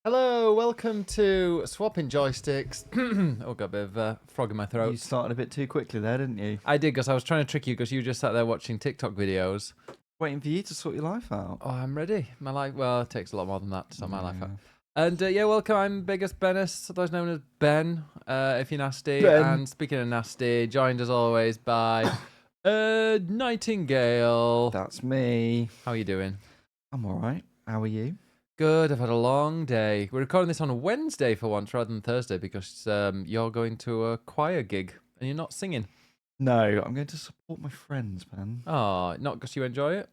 Hello, welcome to Swapping Joysticks. Oh, got a bit of frog in my throat. You started a bit too quickly there, didn't you? I did, because I was trying to trick you, because you just sat there watching TikTok videos. Waiting for you to sort your life out. Oh, I'm ready. My life, well, it takes a lot more than that to sort my life out. And yeah, welcome. I'm Biggest Bennis, otherwise known as Ben, if you're nasty. Ben. And speaking of nasty, joined as always by Nightingale. That's me. How are you doing? I'm alright. How are you? Good. I've had a long day. We're recording this on a Wednesday for once rather than Thursday because you're going to a choir gig and you're not singing. No, I'm going to support my friends, man. Oh, not because you enjoy it?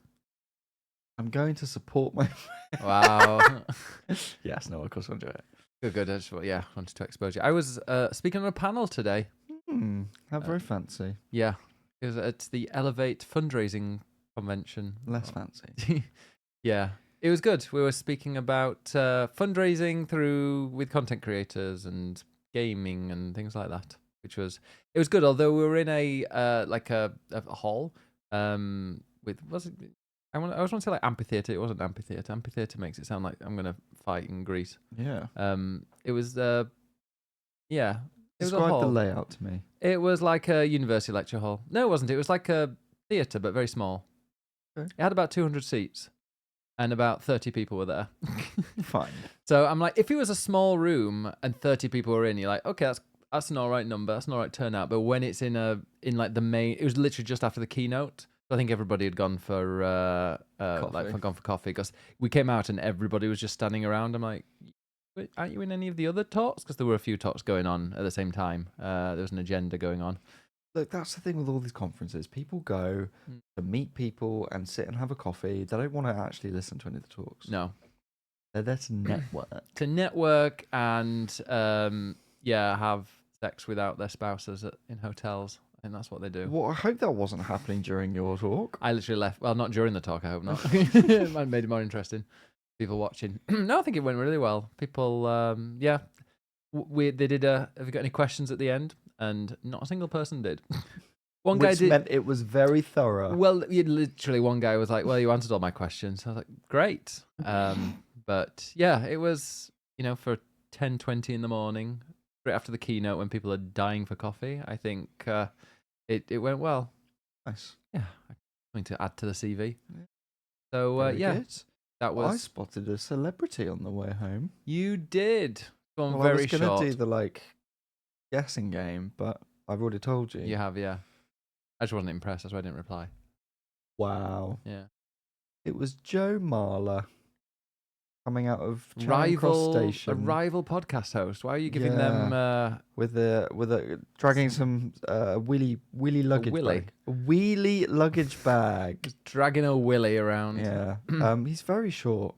I'm going to support my Wow. Yes, no, of course I enjoy it. Good. I just, wanted to expose you. I was speaking on a panel today. How very fancy. Yeah. It's the Elevate fundraising convention. Less fancy. Yeah. It was good. We were speaking about fundraising with content creators and gaming and things like that, it was good. Although we were in a hall with, was it? I was want to say like amphitheater. It wasn't amphitheater. Amphitheater makes it sound like I'm gonna fight in Greece. Yeah. It was yeah. It was a Describe hall. the layout to me. It was like a university lecture hall. No, it wasn't. It was like a theater, but very small. Okay. It had about 200 seats. And about 30 people were there. Fine. So I'm like, if it was a small room and 30 people were in, you're like, okay, that's an all right number, that's an all right turnout. But when it's in like the main, it was literally just after the keynote. So I think everybody had gone for coffee because we came out and everybody was just standing around. I'm like, aren't you in any of the other talks? Because there were a few talks going on at the same time. There was an agenda going on. Look, that's the thing with all these conferences. People go to meet people and sit and have a coffee. They don't want to actually listen to any of the talks. No. They're there to network. To network and, have sex without their spouses in hotels. I think that's what they do. Well, I hope that wasn't happening during your talk. I literally left. Well, not during the talk, I hope not. It might have made it more interesting. People watching. No, I think it went really well. People, they did have you got any questions at the end? And not a single person did. One guy did. Meant it was very thorough. Well, literally one guy was like, well, you answered all my questions. I was like, great. But yeah, it was, for 10:20 in the morning, straight after the keynote when people are dying for coffee. I think it went well. Nice. Yeah. Something to add to the CV. So, Very yeah. good. That was. I spotted a celebrity on the way home. You did. I was going to do the guessing game, but I've already told you. You have, yeah. I just wasn't impressed. That's why I didn't reply. Wow. Yeah. It was Joe Marler coming out of Charing Cross Station. A rival podcast host. Why are you giving them with dragging some wheelie luggage bag? A wheelie luggage bag. Just dragging a willy around. Yeah. He's very short.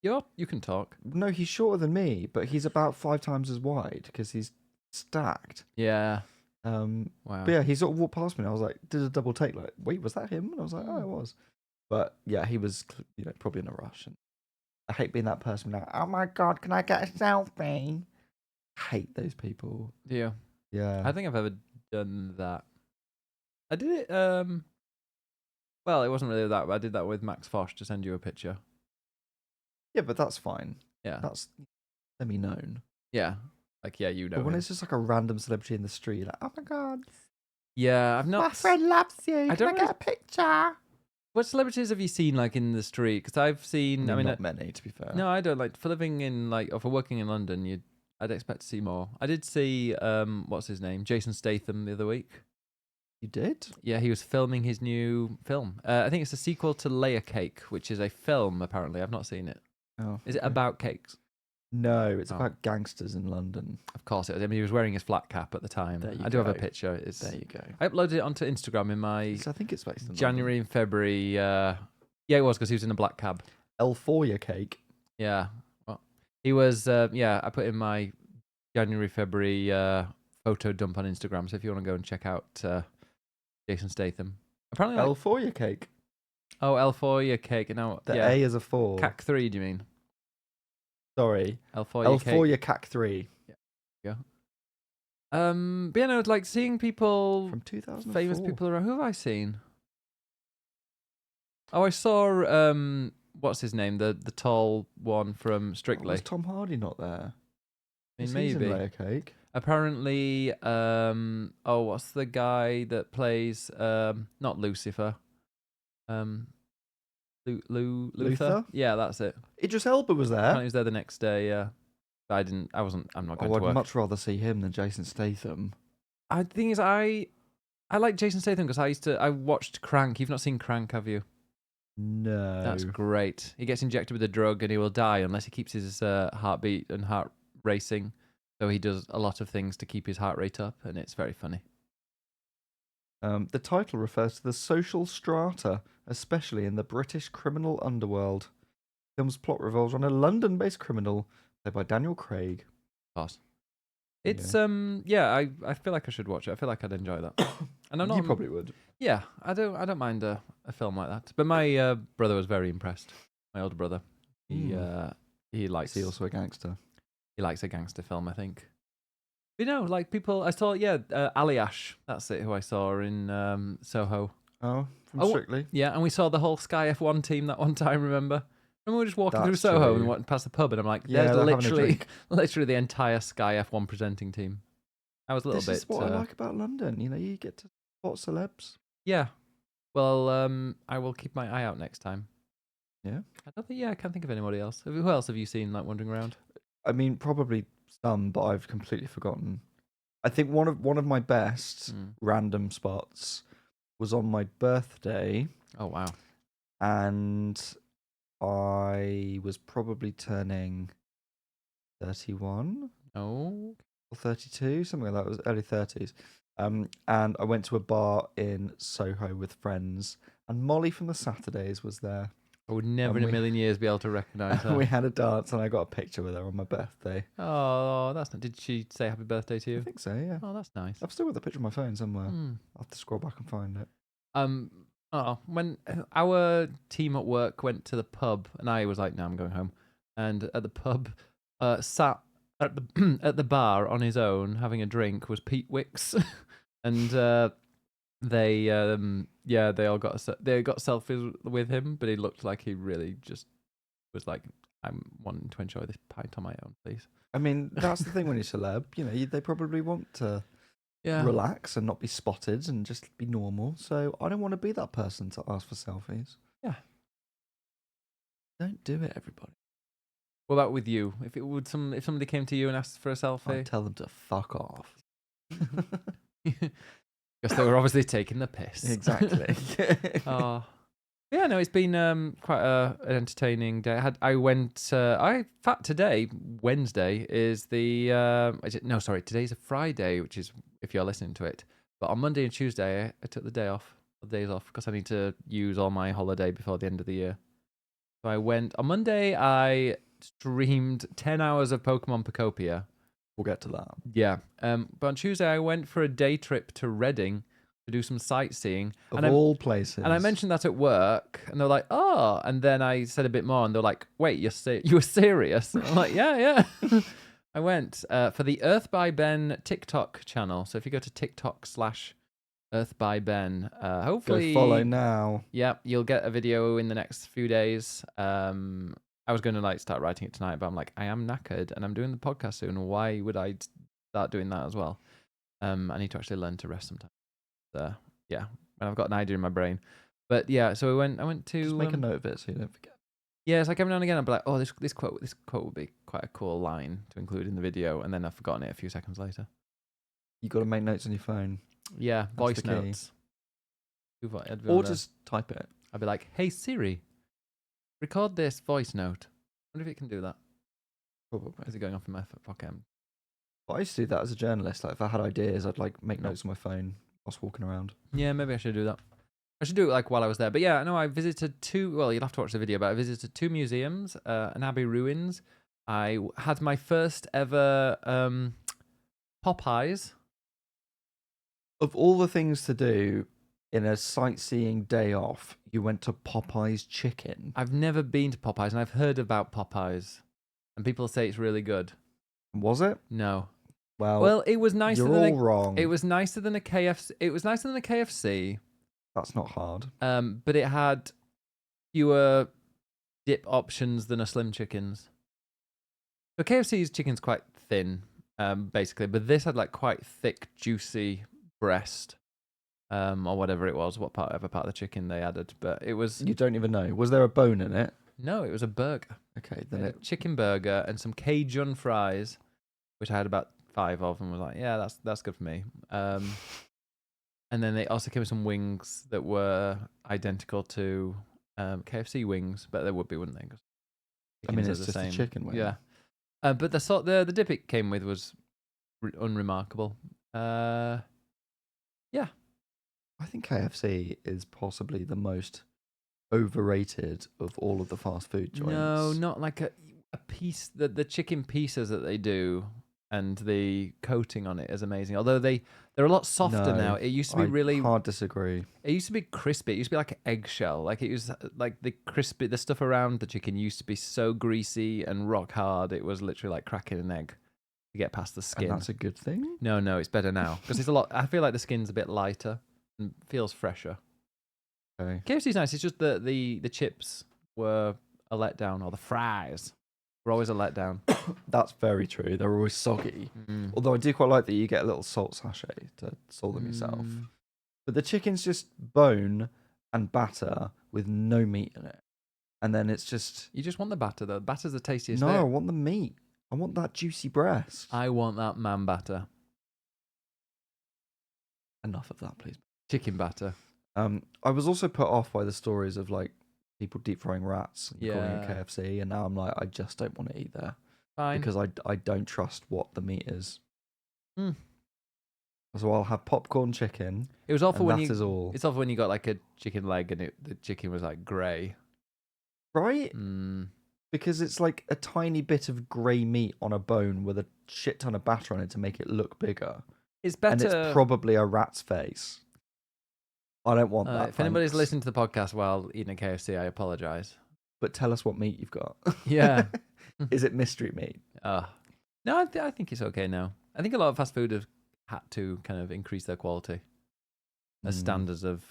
You can talk. No, he's shorter than me, but he's about 5 times as wide because he's stacked. Yeah. Wow. But yeah, he sort of walked past me and I was like, did a double take, like, wait, was that him? And I was like, oh, it was. But yeah, he was, probably in a rush. And I hate being that person now. Oh my God, can I get a selfie? I hate those people. Do you? Yeah. I think I've ever done that. I did it, well, it wasn't really that, but I did that with Max Fosh to send you a picture. Yeah, but that's fine. Yeah. That's semi-known. Yeah. Like, yeah, you know. But when it's just like a random celebrity in the street, like, oh my God. Yeah, I've not. My friend loves you. Can I get a picture? What celebrities have you seen, like, in the street? Because I've seen, not many, to be fair. No, I don't. Like, for living in, or for working in London, I'd expect to see more. I did see, what's his name? Jason Statham the other week. You did? Yeah, he was filming his new film. I think it's a sequel to Layer Cake, which is a film, apparently. I've not seen it. Oh. Is it about cakes? No, it's about gangsters in London. Of course it is. I mean, he was wearing his flat cap at the time. I do have a picture. There you go. I uploaded it onto Instagram in my I think it's based in January and February. Yeah, it was because he was in a black cab. Elforia cake. Yeah. Well, he was, I put in my January, February photo dump on Instagram. So if you want to go and check out Jason Statham. Apparently, Elforia cake. Oh, Elforia cake. No, the A is a 4. CAC 3, do you mean? Sorry. Elforia CAC 3. Yeah. But yeah, no, like seeing people From 2004. famous people around. Who have I seen? Oh, I saw what's his name? The tall one from Strictly. Was Tom Hardy not there? I mean, He's in maybe. Layer Cake. Apparently, what's the guy that plays not Lucifer, Luther? Luther? Yeah, that's it. Idris Elba was there. Apparently, he was there the next day. Yeah, but I'm not going to I'd work. much rather see him than Jason Statham. The thing is, I like Jason Statham because I watched Crank. You've not seen Crank, have you? No. That's great. He gets injected with a drug and he will die unless he keeps his heartbeat and heart racing. So he does a lot of things to keep his heart rate up, and it's very funny. The title refers to the social strata, especially in the British criminal underworld. The film's plot revolves around a London-based criminal played by Daniel Craig. Boss. It's I feel like I should watch it. I feel like I'd enjoy that. And I'm not. You probably would. Yeah, I don't mind a film like that. But my brother was very impressed. My older brother. He likes. Is he also a gangster? He likes a gangster film, I think. But like people, I saw, Aliash, that's it, who I saw in Soho. Oh, from Strictly? Yeah, and we saw the whole Sky F1 team that one time, remember? And we were just walking through That's Soho true. and went past the pub, and I'm like, Yeah, there's they're having a drink. literally the entire Sky F1 presenting team. I was a little This bit... is what I like about London. You get to spot celebs. Yeah. Well, I will keep my eye out next time. Yeah? I can't think of anybody else. Who else have you seen, like, wandering around? I mean, probably some, but I've completely forgotten. I think one of my best random spots was on my birthday. Oh, wow. And I was probably turning 31. Oh. Or 32, something like that. It was early 30s. And I went to a bar in Soho with friends, and Molly from the Saturdays was there. I would never in a million years be able to recognise her. We had a dance, and I got a picture with her on my birthday. Oh, that's nice. Did she say happy birthday to you? I think so, yeah. Oh, that's nice. I've still got the picture on my phone somewhere. I'll have to scroll back and find it. When our team at work went to the pub, and I was like, "No, I'm going home," and at the pub, sat at the at the bar on his own having a drink was Pete Wicks, and they all got selfies with him, but he looked like he really just was like, I'm wanting to enjoy this pint on my own, please. I mean, that's the thing when you're celeb, they probably want to relax and not be spotted and just be normal. So I don't want to be that person to ask for selfies. Yeah. Don't do it, everybody. What about with you? If somebody came to you and asked for a selfie, I'd tell them to fuck off. Because they were obviously taking the piss. Exactly. Oh. Yeah, no, it's been quite an entertaining day. Today, Wednesday, is today's a Friday, which is if you're listening to it. But on Monday and Tuesday, I took the days off, because I need to use all my holiday before the end of the year. So on Monday, I streamed 10 hours of Pokémon Pokopia. We'll get to that. Yeah. But on Tuesday, I went for a day trip to Reading to do some sightseeing. Of all places. And I mentioned that at work, and they're like, "Oh!" And then I said a bit more, and they're like, "Wait, you were serious?" And I'm like, "Yeah." I went for the Earth by Ben TikTok channel. So if you go to TikTok/Earth by Ben, hopefully go follow now. Yeah, you'll get a video in the next few days. I was going to start writing it tonight, but I'm like, I am knackered and I'm doing the podcast soon. Why would I start doing that as well? I need to actually learn to rest sometimes. Yeah, and I've got an idea in my brain. But yeah, so I went to just make a note of it so you don't forget. Yeah, it's like every now and again I'll be like, oh, this quote would be quite a cool line to include in the video, and then I've forgotten it a few seconds later. You got to make notes on your phone. Yeah, voice notes. Or just type it. I'd be like, hey Siri, record this voice note. I wonder if it can do that. Probably. Is it going off in my pocket? Well, I used to do that as a journalist. Like if I had ideas, I'd make notes on my phone whilst walking around. Yeah, maybe I should do that. I should do it while I was there. But yeah, no, I visited you'll have to watch the video, but I visited 2 museums, an abbey ruins. I had my first ever Popeyes. Of all the things to do in a sightseeing day off, you went to Popeye's Chicken. I've never been to Popeyes, and I've heard about Popeyes, and people say it's really good. Was it? No. Well, it was nicer you're all wrong. It was nicer than a KFC. It was nicer than a KFC. That's not hard. But it had fewer dip options than a Slim Chickens. So KFC's chicken's quite thin, basically, but this had like quite thick, juicy breast, or whatever it was, whatever part of the chicken they added. But it was You don't even know. Was there a bone in it? no, it was a burger. Okay, They then had a chicken burger and some Cajun fries, which I had about 5 of, and was like, yeah, that's good for me. And then they also came with some wings that were identical to KFC wings, but they would be, wouldn't they? 'Cause I mean, chickens are it's just a same. chicken wing. Yeah. But the dip it came with was unremarkable. Yeah. I think KFC is possibly the most overrated of all of the fast food joints. No, not like a piece. The chicken pieces that they do and the coating on it is amazing. Although they're a lot softer No, now. It used to be I really hard disagree. It used to be crispy. It used to be like an eggshell. Like it was like the stuff around the chicken used to be so greasy and rock hard. It was literally like cracking an egg to get past the skin. And that's a good thing? No, it's better now because it's a lot. I feel like the skin's a bit lighter and feels fresher. Okay. KFC's nice. It's just the chips were a letdown, or the fries were always a letdown. That's very true. They're always soggy. Mm. Although I do quite like that you get a little salt sachet to salt them yourself. But the chicken's just bone and batter with no meat in it. And then it's just... You just want the batter, though. Batter's the tastiest No, bit. I want the meat. I want that juicy breast. I want that man batter. Enough of that, please. Chicken batter. I was also put off by the stories of like people deep frying rats and calling it Yeah. KFC, and now I'm like, I just don't want to eat there Fine. because I don't trust what the meat is. Mm. So I'll have popcorn chicken. It was awful And when that you. is all. It's awful when you got like a chicken leg and the chicken was like grey. Right? Mm. Because it's like a tiny bit of grey meat on a bone with a shit ton of batter on it to make it look bigger. It's better. And it's probably a rat's face. I don't want that. If anybody's thanks. listening to the podcast while eating a KFC, I apologise. But tell us what meat you've got. Yeah. Is it mystery meat? No, I think it's okay now. I think a lot of fast food have had to kind of increase their quality. As standards of,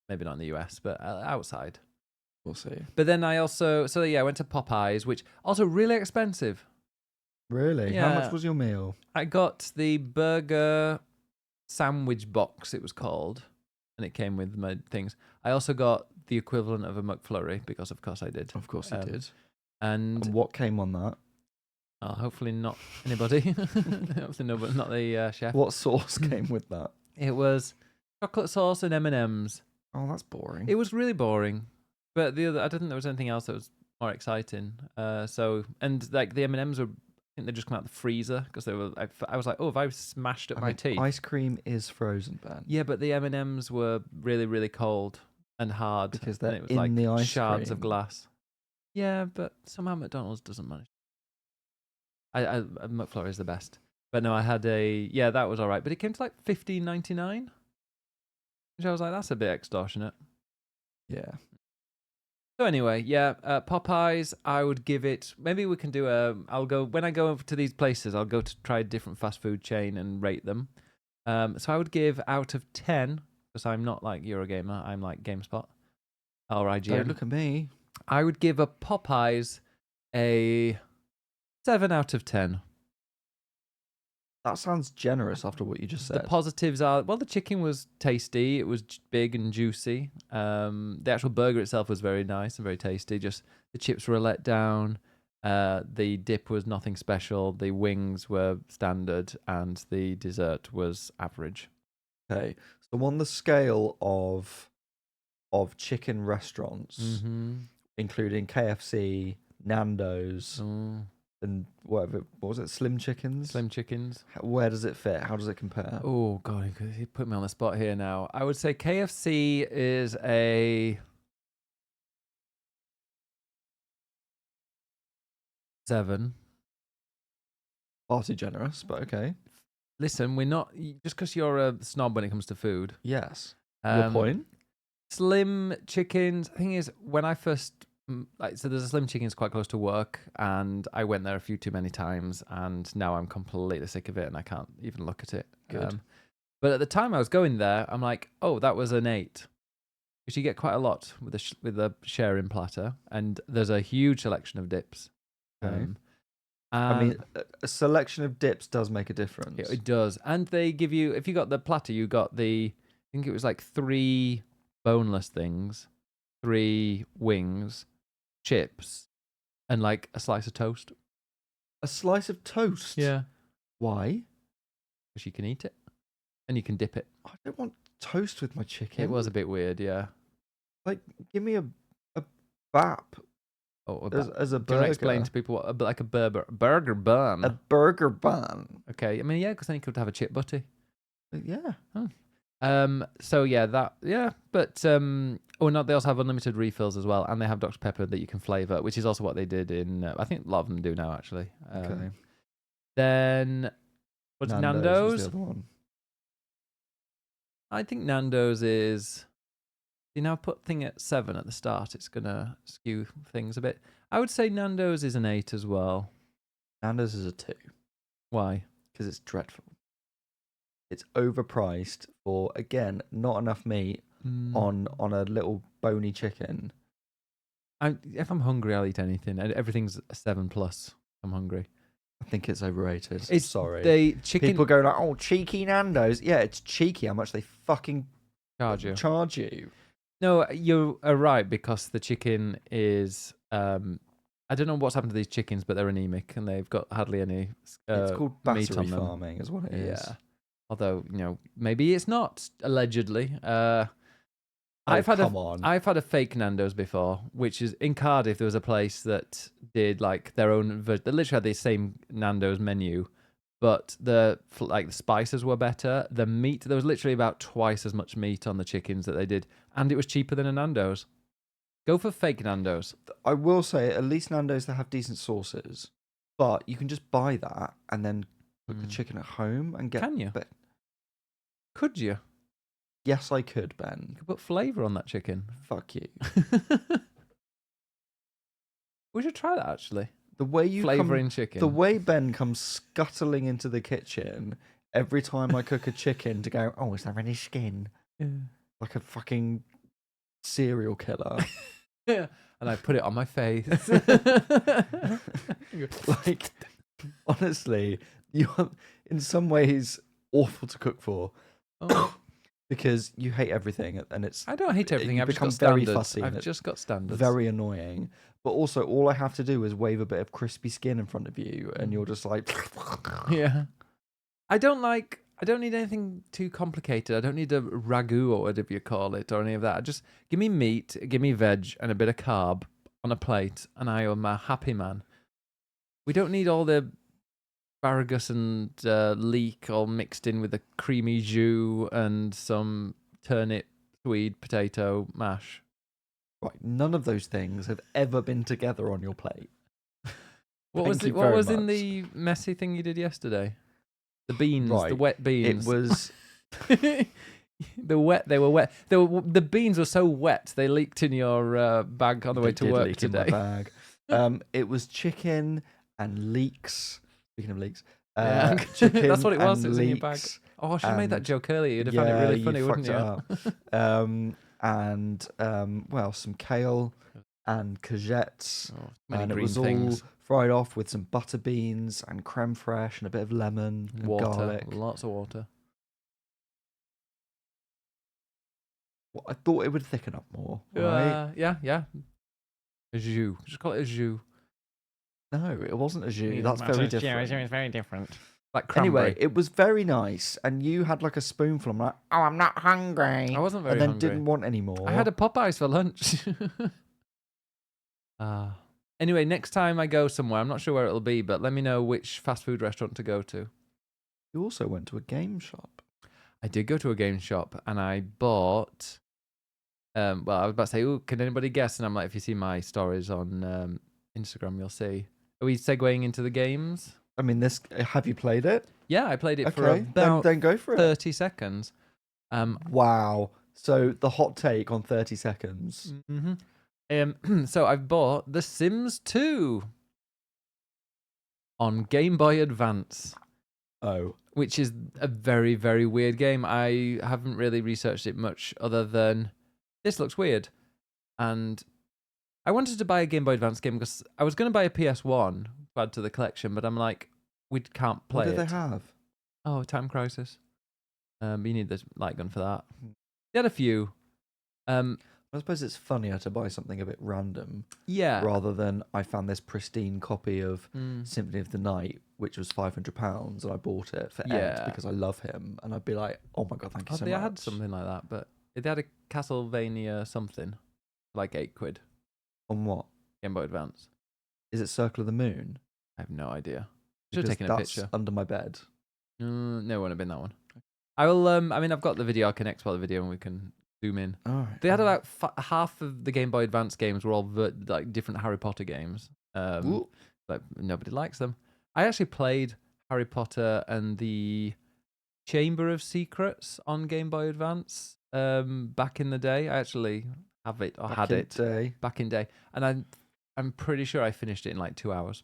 maybe not in the US, but outside. We'll see. But then I also, I went to Popeyes, which also really expensive. Really? Yeah. How much was your meal? I got the burger sandwich box, it was called, and it came with my things. I also got the equivalent of a McFlurry, because of course I did. Of course you did. And what came on that? hopefully not anybody. Hopefully nobody, not the chef. What sauce came with that? It was chocolate sauce and M&Ms. Oh, that's boring. It was really boring. But I don't think there was anything else that was more exciting. And like the M&Ms were, I think they just come out of the freezer because they were. I was like, oh, if I smashed up my teeth. Ice cream is frozen, Ben. Yeah, but the M&Ms were really, really cold and hard Because and they're it was in like the ice shards of cream. glass. Yeah, but somehow McDonald's doesn't manage. McFlurry is the best. But no, I had that was all right. But it came to like $15.99, which I was like, that's a bit extortionate. Yeah. So anyway, Popeyes, I would give it, maybe we can do when I go over to these places, I'll go to try a different fast food chain and rate them. So I would give out of 10, because I'm not like Eurogamer, I'm like GameSpot or IGN. Don't look at me. I would give a Popeyes a 7 out of 10. That sounds generous after what you just said. The positives are, well, the chicken was tasty. It was big and juicy. The actual burger itself was very nice and very tasty. Just the chips were a letdown. The dip was nothing special. The wings were standard, and the dessert was average. Okay, so on the scale of chicken restaurants, including KFC, Nando's, and whatever, what was it, Slim Chickens? Slim Chickens. Where does it fit? How does it compare? Oh, God, you put me on the spot here now. I would say KFC is a 7. Far too generous, but okay. Listen, we're not, just because you're a snob when it comes to food. Yes. Your point? Slim Chickens, the thing is, when I first, so there's a Slim Chickens quite close to work, and I went there a few too many times, and now I'm completely sick of it, and I can't even look at it. Good. But at the time I was going there, I'm like, oh, that was an 8. Because you get quite a lot with a sharing platter, and there's a huge selection of dips. Okay. And I mean, a selection of dips does make a difference. it does. And they give you, if you got the platter, you got I think it was like 3 boneless things, 3 wings, chips, and like a slice of toast. A slice of toast? Yeah. Why? Because you can eat it and you can dip it. I don't want toast with my chicken. It was a bit weird, yeah. Like, give me a bap Oh, as a do you want burger. to explain to people what like a burger bun? A burger bun. Okay, I mean, yeah, because then you could have a chip butty. Yeah. So yeah, but oh, no, they also have unlimited refills as well, and they have Dr. Pepper that you can flavor, which is also what they did in. I think a lot of them do now, actually. Okay. Then what's Was Nando's? the other one. I think Nando's is. You know, put thing at 7 at the start. It's gonna skew things a bit. I would say Nando's is an 8 as well. Nando's is a 2 Why? because it's dreadful. It's overpriced for, again, not enough meat on a little bony chicken. If I'm hungry, I'll eat anything. Everything's a 7+. I'm hungry. I think it's overrated. Sorry. The chicken People go like, oh, cheeky Nando's. Yeah, it's cheeky how much they fucking charge you. you. No, you are right, because the chicken is. I don't know what's happened to these chickens, but they're anemic and they've got hardly any. It's called meat battery on them. farming, is what it is. Yeah. Although, maybe it's not, allegedly. I've had a fake Nando's before, which is in Cardiff. There was a place that did like their own. They literally had the same Nando's menu, but the spices were better. The meat, there was literally about twice as much meat on the chickens that they did, and it was cheaper than a Nando's. Go for fake Nando's. I will say, at least Nando's, they have decent sauces, but you can just buy that and then cook the chicken at home and get. Can you? Could you? Yes, I could, Ben. You could put flavour on that chicken. Fuck you. We should try that, actually. The way you flavouring chicken. The way Ben comes scuttling into the kitchen every time I cook a chicken to go, oh, is there any skin? Yeah. Like a fucking serial killer. Yeah. And I put it on my face. Like, honestly, you are in some ways awful to cook for. Oh. Because you hate everything, and it's. I don't hate everything. I've become just got very standards. fussy. I've just got standards. Very annoying. But also, all I have to do is wave a bit of crispy skin in front of you, and you're just like. Yeah. I don't need anything too complicated. I don't need a ragu or whatever you call it or any of that. Just give me meat, give me veg, and a bit of carb on a plate, and I am a happy man. We don't need all the asparagus and leek all mixed in with a creamy jus and some turnip, Swede potato mash. Right, none of those things have ever been together on your plate. What was in the messy thing you did yesterday? The beans, right. The wet beans. It was they were wet. The beans were so wet they leaked in your bag on the way to work today. In my bag. It was chicken and leeks. Speaking of leeks, yeah. chicken. That's what it was. It was leeks, in your bag. Oh, I should have made that joke earlier. You'd have found it really funny, wouldn't you? Well, some kale and courgettes, and it was things. all fried off with some butter beans and creme fraiche and a bit of lemon and garlic. Lots of water. Well, I thought it would thicken up more. Right? Yeah. A jus. Just call it a jus. No, it wasn't a jus. That's very different. It's very different. Like cranberry. Anyway, it was very nice, and you had like a spoonful. I'm like, oh, I'm not hungry. I wasn't very hungry. And then hungry. didn't want any more. I had a Popeyes for lunch. Anyway, next time I go somewhere, I'm not sure where it'll be, but let me know which fast food restaurant to go to. You also went to a game shop. I did go to a game shop, and I bought... I was about to say, "Ooh, can anybody guess?" And I'm like, if you see my stories on Instagram, you'll see. Are we segueing into the games? I mean, have you played it? Yeah, I played it for about then go for 30 seconds. Wow. So the hot take on 30 seconds. Mm-hmm. So I've bought The Sims 2 on Game Boy Advance. Oh. Which is a very, very weird game. I haven't really researched it much other than this looks weird. And I wanted to buy a Game Boy Advance game because I was going to buy a PS1 to add to the collection, but I'm like, we can't play What it. do they have? Oh, Time Crisis. You need the light gun for that. They had a few. I suppose it's funnier to buy something a bit random Yeah. rather than I found this pristine copy of Symphony of the Night, which was £500, and I bought it for Ed because I love him, and I'd be like, oh my god, thank you so much. They had something like that, but they had a Castlevania something, like £8. On what? Game Boy Advance. Is it Circle of the Moon? I have no idea. Should have Because taken a that's picture. under my bed. No, it wouldn't have been that one. I will. I mean, I've got the video. I can export the video and we can zoom in. All right. They had about half of the Game Boy Advance games were all like different Harry Potter games. But nobody likes them. I actually played Harry Potter and the Chamber of Secrets on Game Boy Advance back in the day. I actually have it or had it back in day, and I'm pretty sure I finished it in like 2 hours.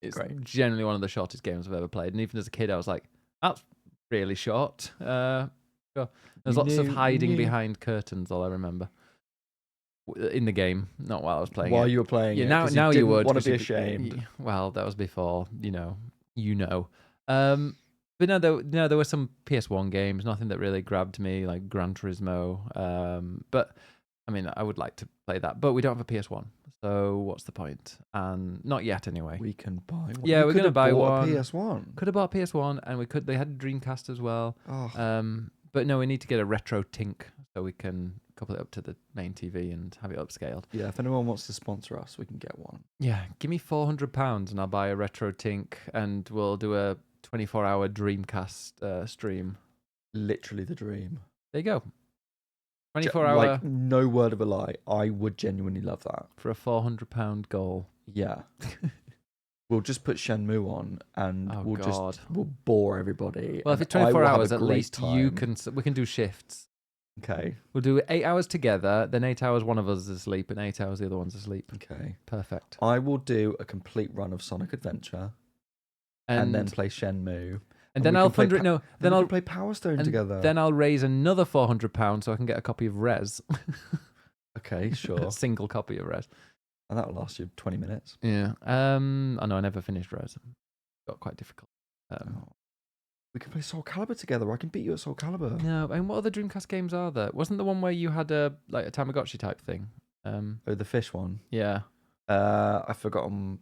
It's generally one of the shortest games I've ever played, and even as a kid, I was like, "That's really short." There's lots of hiding behind curtains. All I remember in the game, not while I was playing. While you were playing, yeah. it, Now you would want to be ashamed. Well, that was before, you know. But no, there were some PS1 games, nothing that really grabbed me, like Gran Turismo. But I mean, I would like to play that, but we don't have a PS1, so what's the point? And not yet, anyway. We can buy one. Yeah, we're gonna buy one. A PS1. Could have bought a PS1, and we could. They had a Dreamcast as well. Oh. But no, we need to get a retro Tink so we can couple it up to the main TV and have it upscaled. Yeah, if anyone wants to sponsor us, we can get one. Yeah, give me £400 and I'll buy a retro Tink, and we'll do a 24-hour Dreamcast stream. Literally the dream. There you go. 24-hour. Like, no word of a lie. I would genuinely love that. For a £400 goal. Yeah. We'll just put Shenmue on, and we'll bore everybody. Well, if it's 24 hours, at least we can do shifts. Okay. We'll do 8 hours together, then 8 hours one of us is asleep, and 8 hours the other one's asleep. Okay. Perfect. I will do a complete run of Sonic Adventure, and then play Shenmue. And then I'll then I'll play Power Stone together. Then I'll raise another £400 so I can get a copy of Res. Okay, sure. A single copy of Res. And that'll last you 20 minutes. Yeah. I know I never finished Res. Got quite difficult. We can play Soul Calibur together. I can beat you at Soul Calibur. No, and what other Dreamcast games are there? Wasn't the one where you had a Tamagotchi type thing? The fish one. Yeah. I've forgotten.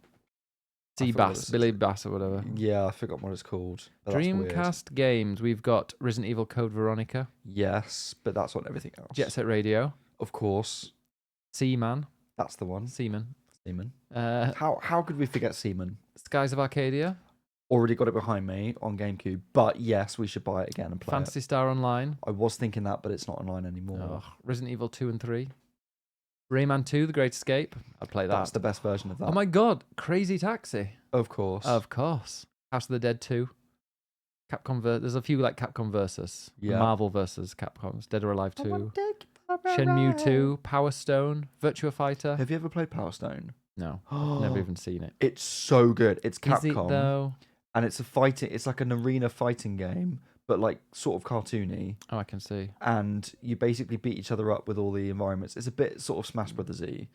Billy Bass or whatever. Yeah, I forgot what it's called. Dreamcast games. We've got Resident Evil Code Veronica. Yes, but that's on everything else. Jet Set Radio. Of course. Seaman. That's the one. Seaman. How could we forget Seaman? Skies of Arcadia. Already got it behind me on GameCube, but yes, we should buy it again and play Phantasy Star Online. I was thinking that, but it's not online anymore. Resident Evil 2 and 3. Rayman 2, The Great Escape. I'd play that. That's the best version of that. Oh my god, Crazy Taxi. Of course. Of course. House of the Dead 2. Capcom there's a few like Capcom versus. Yeah. Marvel versus Capcom's. Dead or Alive 2. Shenmue 2, Power Stone, Virtua Fighter. Have you ever played Power Stone? No. Never even seen it. It's so good. It's Capcom. Is it though? And it's it's like an arena fighting game, but like sort of cartoony. Oh, I can see. And you basically beat each other up with all the environments. It's a bit sort of Smash Brothers-y.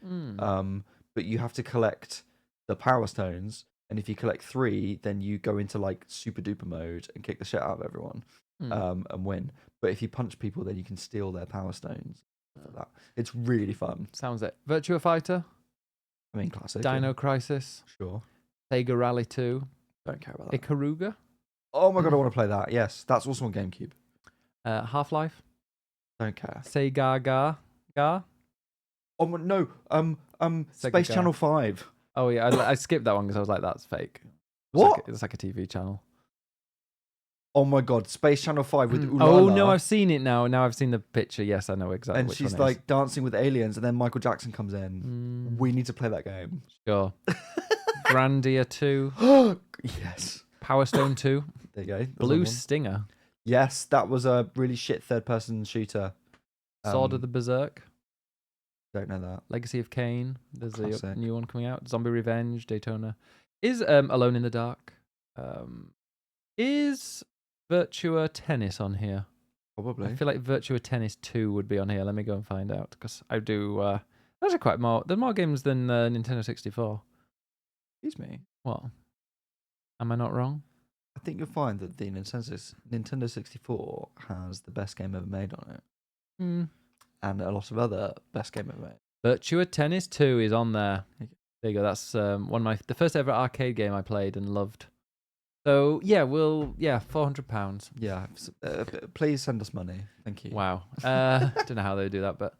But you have to collect the Power Stones, and if you collect 3, then you go into like super duper mode and kick the shit out of everyone and win. But if you punch people, then you can steal their Power Stones. Like that. It's really fun. Sounds it. Virtua Fighter. I mean, classic. Dino Crisis. Sure. Sega Rally 2. Don't care about that. Ikaruga. Oh my god, I want to play that. Yes, that's also on GameCube. Half-Life. Don't care. Sega Ga. Oh no, Space Channel 5. Oh yeah, I skipped that one because I was like, that's fake. What? It's like a TV channel. Oh my god, Space Channel 5 with Ulala. Oh no, I've seen it now. Now I've seen the picture. Yes, I know exactly. And which she's one like dancing with aliens, and then Michael Jackson comes in. We need to play that game. Sure. Grandia 2. Yes. Power Stone 2. There you go. Blue Stinger. Yes, that was a really shit third-person shooter. Sword of the Berserk. Don't know that. Legacy of Kain. There's Classic. a new one coming out. Zombie Revenge. Daytona. Is Alone in the Dark. Is Virtua Tennis on here? Probably. I feel like Virtua Tennis 2 would be on here. Let me go and find out because I do. There's quite more. There's more games than Nintendo 64. Excuse me. What? Am I not wrong? I think you'll find that the Nintendo 64 has the best game ever made on it, and a lot of other best game ever made. Virtua Tennis 2 is on there. Okay. There you go. That's the first ever arcade game I played and loved. So yeah, £400. Yeah, please send us money. Thank you. Wow. Don't know how they do that, but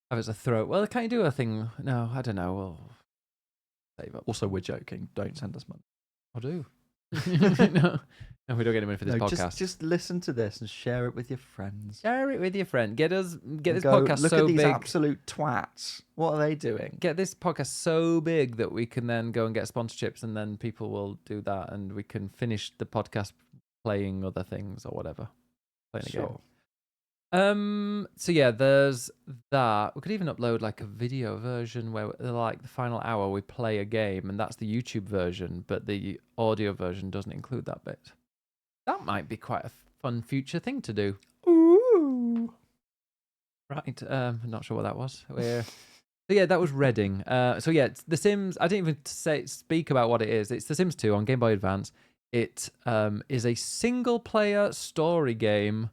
if it's a throat, well, can't you do a thing? No, I don't know. We'll save up. Also, we're joking. Don't send us money. I'll do. No, we don't get any money for this podcast. Just listen to this and share it with your friends. Share it with your friend. Get this Go, podcast look so at these big. absolute twats. What are they doing? Get this podcast so big that we can then go and get sponsorships, and then people will do that, and we can finish the podcast playing other things or whatever. Playing a game. So yeah, there's that. We could even upload like a video version where like the final hour we play a game, and that's the YouTube version, but the audio version doesn't include that bit. That might be quite a fun future thing to do. Ooh. Right. I'm not sure what that was. So yeah, that was Reading. So yeah, it's The Sims. I didn't even speak about what it is. It's The Sims 2 on Game Boy Advance. It is a single-player story game.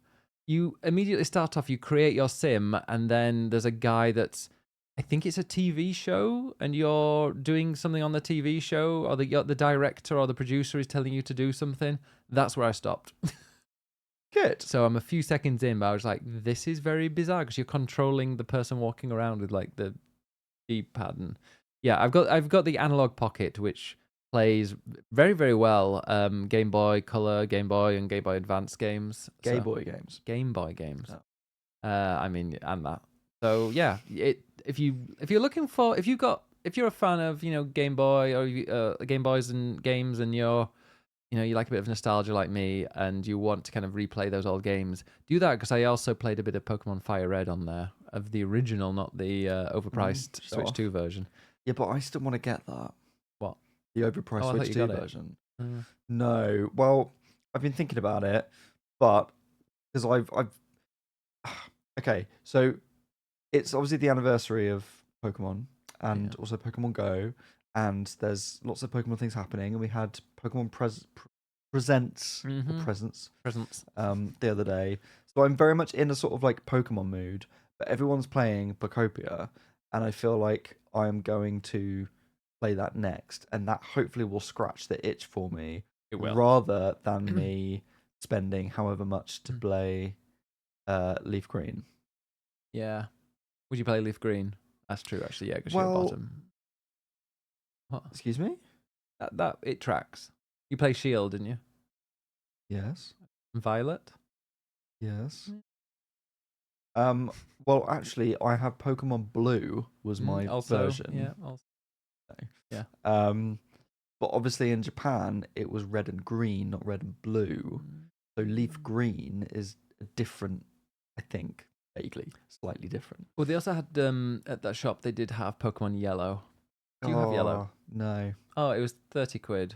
You immediately start off, you create your sim, and then there's a guy that's, I think it's a TV show, and you're doing something on the TV show, or the director or the producer is telling you to do something. That's where I stopped. Good. So I'm a few seconds in, but I was like, this is very bizarre because you're controlling the person walking around with like the D-pad. And yeah, I've got the Analog Pocket, which plays very, very well. Game Boy Color, Game Boy, and Game Boy Advance games. Game Boy games. Game Boy games. Oh. And that. So yeah, if you're a fan of Game Boy or Game Boys and games, and you like a bit of nostalgia like me, and you want to kind of replay those old games, do that, because I also played a bit of Pokemon Fire Red on there, of the original, not the overpriced Switch 2 version. Yeah, but I still want to get that. What? The overpriced Switch 2 version. Mm. No. Well, I've been thinking about it, but because I've okay, so it's obviously the anniversary of Pokemon and also Pokemon Go, and there's lots of Pokemon things happening, and we had Pokemon Presents the other day. So I'm very much in a sort of like Pokemon mood, but everyone's playing Pokopia, and I feel like I'm going to play that next, and that hopefully will scratch the itch for me. It will. Rather than me spending however much to play Leaf Green. Yeah. Would you play Leaf Green? That's true, actually. Yeah, because you're at bottom. What? Excuse me? That it tracks. You play Shield, didn't you? Yes. Violet? Yes. Well, actually, I have Pokemon Blue was my version. Yeah. Also. Yeah. But obviously in Japan it was red and green, not red and blue. So Leaf Green is a different, I think, vaguely, slightly different. Well, they also had at that shop they did have Pokemon Yellow. Do you have Yellow? No. Oh, it was £30.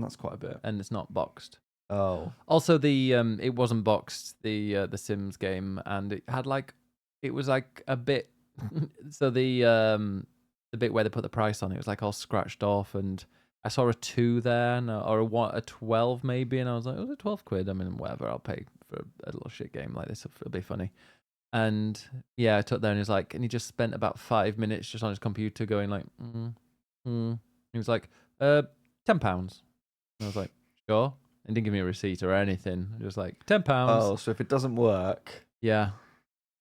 That's quite a bit. And it's not boxed. Oh. Also, the it wasn't boxed, the Sims game, and it had it was like a bit. So the bit where they put the price on it was like all scratched off, and I saw a 2 there, or a 12 maybe, and I was like, oh, £12. I mean, whatever, I'll pay for a little shit game like this. It'll be funny. And yeah, I took there, and he was like, and he just spent about 5 minutes just on his computer going like, He was like, £10. And I was like, sure. And didn't give me a receipt or anything. Just like £10. Oh, so if it doesn't work, yeah.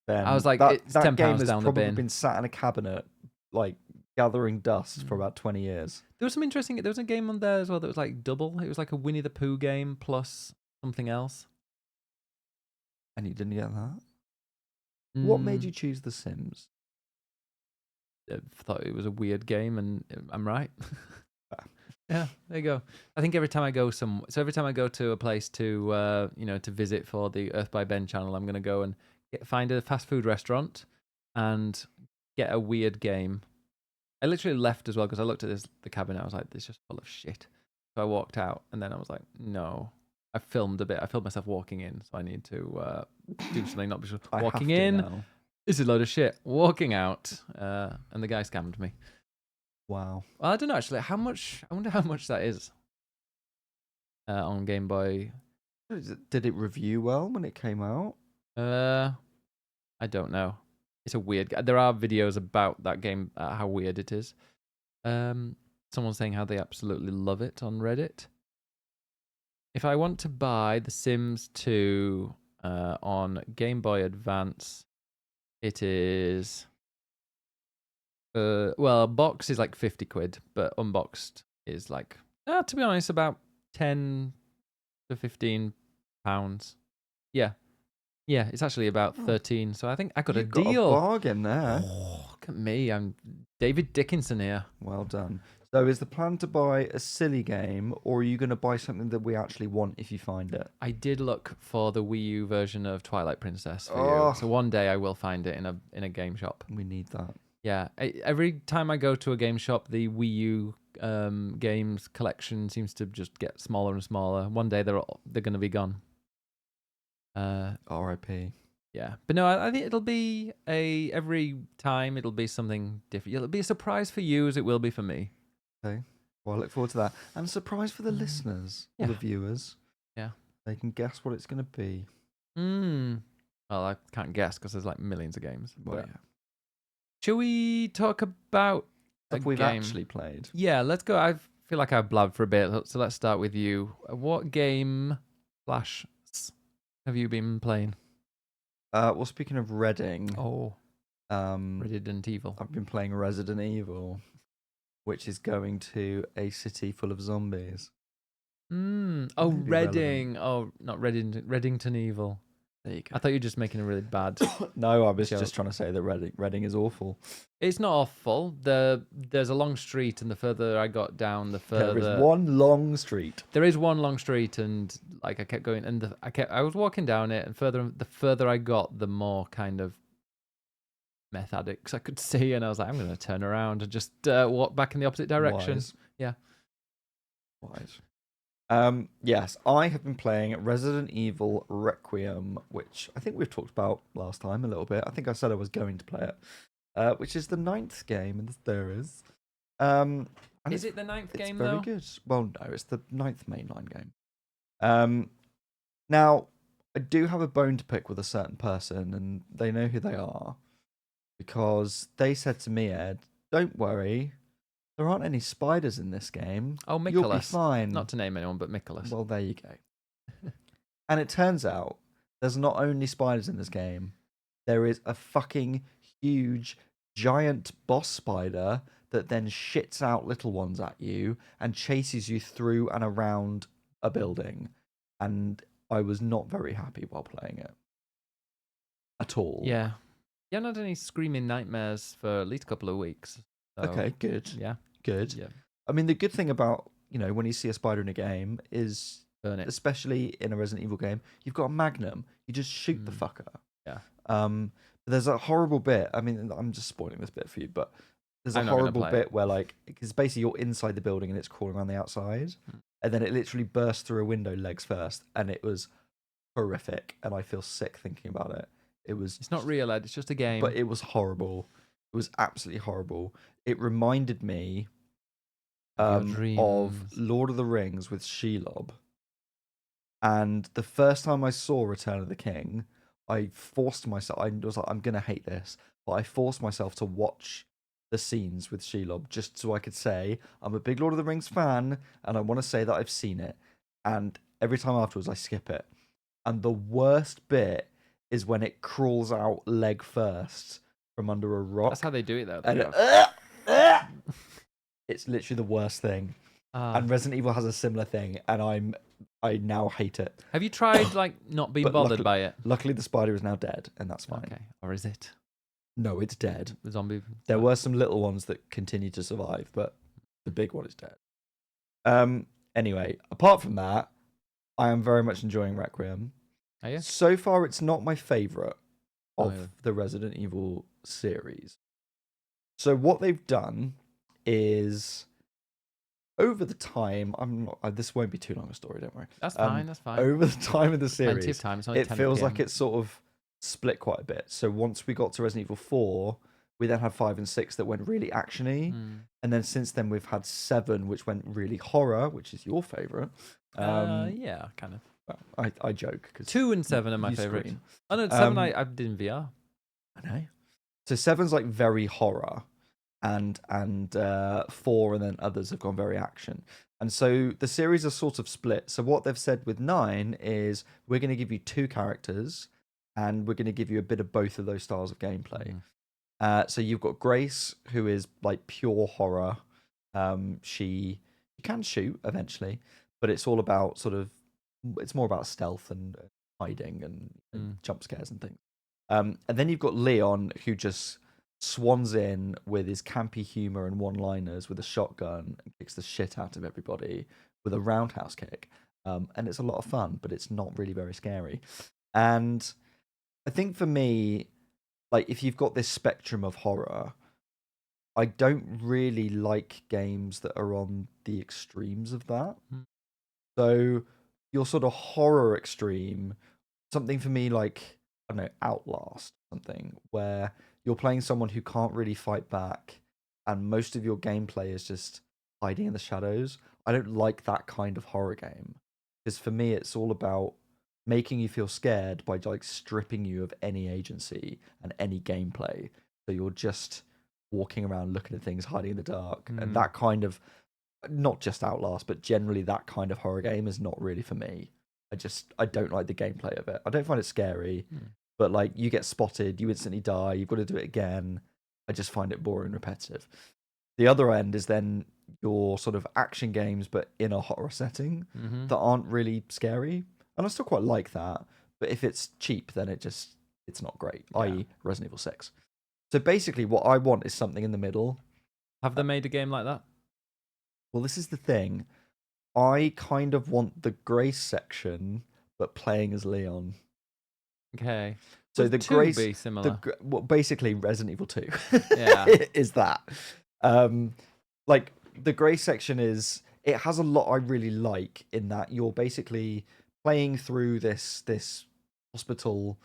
then I was like, it's that £10 game has down the probably bin. been sat in a cabinet, like gathering dust for about 20 years. There was some interesting. There was a game on there as well that was like double. It was like a Winnie the Pooh game plus something else. And you didn't get that? What made you choose The Sims? I thought it was a weird game, and I'm right. Yeah, there you go. I think every time I go to a place to to visit for the Earth by Ben channel, I'm gonna go and find a fast food restaurant and get a weird game. I literally left as well because I looked at the cabinet. I was like, "This is just full of shit." So I walked out, and then I was like, "No, I filmed a bit. I filmed myself walking in, so I need to do something. Not just I walking have to in. now. This is a load of shit. Walking out, and the guy scammed me. Wow. Well, I don't know actually. How much? I wonder how much that is on Game Boy. Did it review well when it came out? I don't know. It's a weird. There are videos about that game, how weird it is. Someone's saying how they absolutely love it on Reddit. If I want to buy The Sims 2 on Game Boy Advance, it is. Well, a box is like 50 quid, but unboxed is like, to be honest, about 10 to 15 pounds. Yeah. Yeah, it's actually about 13. So I think I got a You've got deal. a bargain there. Oh, look at me. I'm David Dickinson here. Well done. So is the plan to buy a silly game, or are you going to buy something that we actually want if you find it? I did look for the Wii U version of Twilight Princess for Oh. you. So one day I will find it in a game shop. We need that. Yeah, every time I go to a game shop, the Wii U games collection seems to just get smaller and smaller. One day they're going to be gone. R.I.P. Yeah, but no, I think it'll be every time it'll be something different. It'll be a surprise for you as it will be for me. Okay. Well, I look forward to that. And a surprise for the listeners, or the viewers. Yeah. They can guess what it's going to be. Well, I can't guess because there's like millions of games. Well, But shall we talk about stuff we've actually played? Yeah, let's go. I feel like I've blabbed for a bit, so let's start with you. What game / have you been playing? Well, speaking of Reading, Resident Evil. I've been playing Resident Evil, which is going to a city full of zombies. Oh, Reading. Oh, not Reddington Evil. There you go. I thought you were just making a really bad. No, I was joke. just trying to say that Reading is awful. It's not awful. There's a long street, and the further I got down, the further. There is one long street. There is one long street, and like I kept going, and I was walking down it, and the further I got, the more kind of meth addicts I could see, and I was like, I'm going to turn around and just walk back in the opposite direction. Wise. Yeah. Wise. Yes, I have been playing Resident Evil Requiem, which I think we've talked about last time a little bit. I think I said I was going to play it, which is the 9th game in the series. And is it the 9th game, very though? good. Well, no, it's the 9th mainline game. Now, I do have a bone to pick with a certain person, and they know who they are, because they said to me, Ed, don't worry, there aren't any spiders in this game. Oh, Mikolas. You'll be fine. Not to name anyone, but Mikolas. Well, there you go. And it turns out there's not only spiders in this game, there is a fucking huge, giant boss spider that then shits out little ones at you and chases you through and around a building. And I was not very happy while playing it. At all. Yeah. You haven't had any screaming nightmares for at least a couple of weeks. So, Okay, good. Yeah. Good. Yeah. I mean, the good thing about, when you see a spider in a game is, Burn it. especially in a Resident Evil game, you've got a magnum. You just shoot the fucker. Yeah. There's a horrible bit. I mean, I'm just spoiling this bit for you, but there's a I'm not gonna horrible play bit it. where, like, because basically you're inside the building and it's crawling around the outside, and then it literally bursts through a window legs first, and it was horrific, and I feel sick thinking about it. It's not real, Ed. It's just a game. But it was horrible. It was absolutely horrible. It reminded me of Lord of the Rings with Shelob. And the first time I saw Return of the King, I forced myself, I was like, I'm going to hate this. But I forced myself to watch the scenes with Shelob just so I could say, I'm a big Lord of the Rings fan and I want to say that I've seen it. And every time afterwards, I skip it. And the worst bit is when it crawls out leg first from under a rock. That's how they do it, though. And it's literally the worst thing. And Resident Evil has a similar thing, and I now hate it. Have you tried not being bothered by it? Luckily, the spider is now dead, and that's fine. Okay, or is it? No, it's dead. The zombie. There were some little ones that continue to survive, but the big one is dead. Anyway, apart from that, I am very much enjoying Requiem. Are you? So far, it's not my favorite of the Resident Evil series. So what they've done is over the time, I'm not. This won't be too long a story. Don't worry. That's fine. That's fine. Over the time of the Plenty of series, time. It's only it 10 feels PM. like it's sort of split quite a bit. So once we got to Resident Evil 4, we then had 5 and 6 that went really actiony, and then since then we've had 7, which went really horror, which is your favorite. Yeah, kind of. Well, I joke because 2 and 7 are my favorite. scream. Oh no, 7 I did in VR. I know. So 7's like very horror, and 4 and then others have gone very action. And so the series are sort of split. So what they've said with 9 is we're going to give you 2 characters, and we're going to give you a bit of both of those styles of gameplay. So you've got Grace, who is like pure horror. She can shoot eventually, but it's all about it's more about stealth and hiding and jump scares and things. And then you've got Leon, who just swans in with his campy humor and one-liners with a shotgun and kicks the shit out of everybody with a roundhouse kick. And it's a lot of fun, but it's not really very scary. And I think for me, like, if you've got this spectrum of horror, I don't really like games that are on the extremes of that. So your sort of horror extreme, something for me like, I don't know, Outlast, something where you're playing someone who can't really fight back and most of your gameplay is just hiding in the shadows. I don't like that kind of horror game because for me it's all about making you feel scared by like stripping you of any agency and any gameplay. So you're just walking around looking at things, hiding in the dark, and that kind of, not just Outlast, but generally that kind of horror game is not really for me. I don't like the gameplay of it. I don't find it scary, but like you get spotted, you instantly die, you've got to do it again. I just find it boring and repetitive. The other end is then your sort of action games, but in a horror setting that aren't really scary. And I still quite like that. But if it's cheap, then it's not great, i.e. Resident Evil 6. So basically what I want is something in the middle. Have they made a game like that? Well, this is the thing. I kind of want the Grace section, but playing as Leon. Okay. So Would the 2 Grace, be similar? well, basically Resident Evil 2 Yeah. is that. Like the Grace section it has a lot I really like in that you're basically playing through this hospital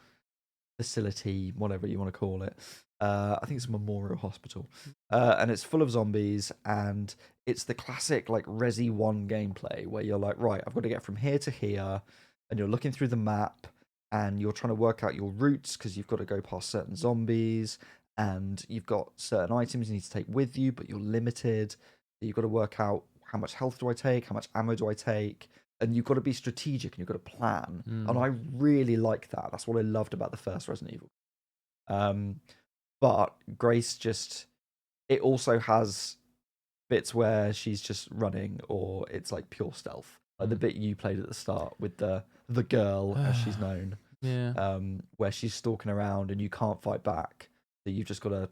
facility, whatever you want to call it. I think it's a memorial hospital, and it's full of zombies, and it's the classic like Resi 1 gameplay where you're like, right, I've got to get from here to here, and you're looking through the map, and you're trying to work out your routes because you've got to go past certain zombies, and you've got certain items you need to take with you, but you're limited. You've got to work out how much health do I take, how much ammo do I take, and you've got to be strategic and you've got to plan. And I really like that. That's what I loved about the first Resident Evil. But Grace it also has bits where she's just running or it's like pure stealth. Like the bit you played at the start with the girl, as she's known. Yeah. Where she's stalking around and you can't fight back. So you've just got to,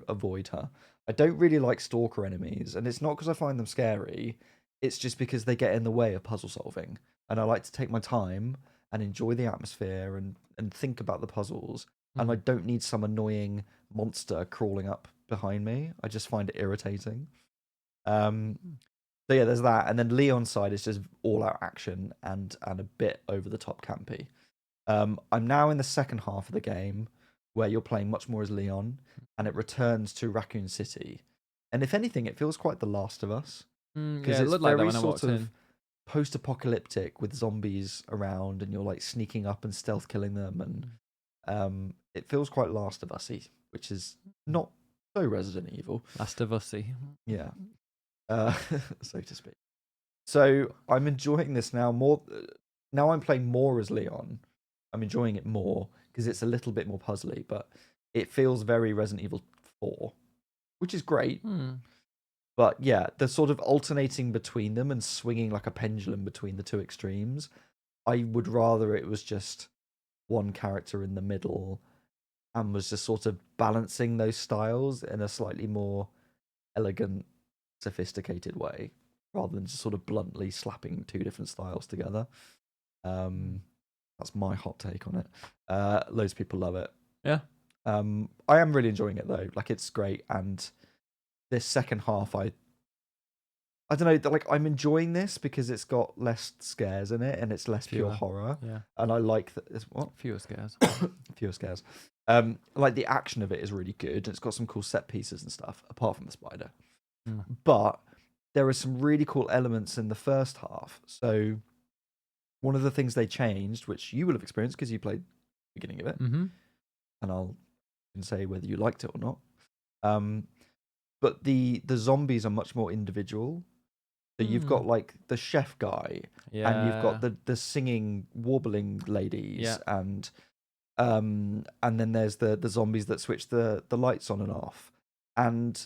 avoid her. I don't really like stalker enemies, and it's not because I find them scary. It's just because they get in the way of puzzle solving. And I like to take my time and enjoy the atmosphere and think about the puzzles. And I don't need some annoying monster crawling up behind me. I just find it irritating. So yeah, there's that. And then Leon's side is just all out action and a bit over the top campy. I'm now in the second half of the game where you're playing much more as Leon, and it returns to Raccoon City. And if anything, it feels quite The Last of Us. Because it it's looked like that very when I sort walked of in. post-apocalyptic with zombies around, and you're like sneaking up and stealth killing them, and it feels quite Last of Us-y, which is not so Resident Evil. Last of Us-y. Yeah, so to speak. So I'm enjoying this now more. Now I'm playing more as Leon. I'm enjoying it more because it's a little bit more puzzly, but it feels very Resident Evil 4, which is great. But yeah, the sort of alternating between them and swinging like a pendulum between the two extremes. I would rather it was just one character in the middle and was just sort of balancing those styles in a slightly more elegant, sophisticated way, rather than just sort of bluntly slapping two different styles together. That's my hot take on it. Loads of people love it. Yeah. I am really enjoying it though. Like it's great, and this second half, I don't know, like I'm enjoying this because it's got less scares in it and it's less pure Fewer. horror. Yeah. And I like that. What? Fewer scares. Fewer scares. Like the action of it is really good. It's got some cool set pieces and stuff, apart from the spider. Mm. But there are some really cool elements in the first half. So one of the things they changed, which you will have experienced because you played the beginning of it, Mm-hmm. and I'll can say whether you liked it or not. But the zombies are much more individual. So you've got like the chef guy, and you've got the singing, warbling ladies, and then there's the zombies that switch the lights on and off. And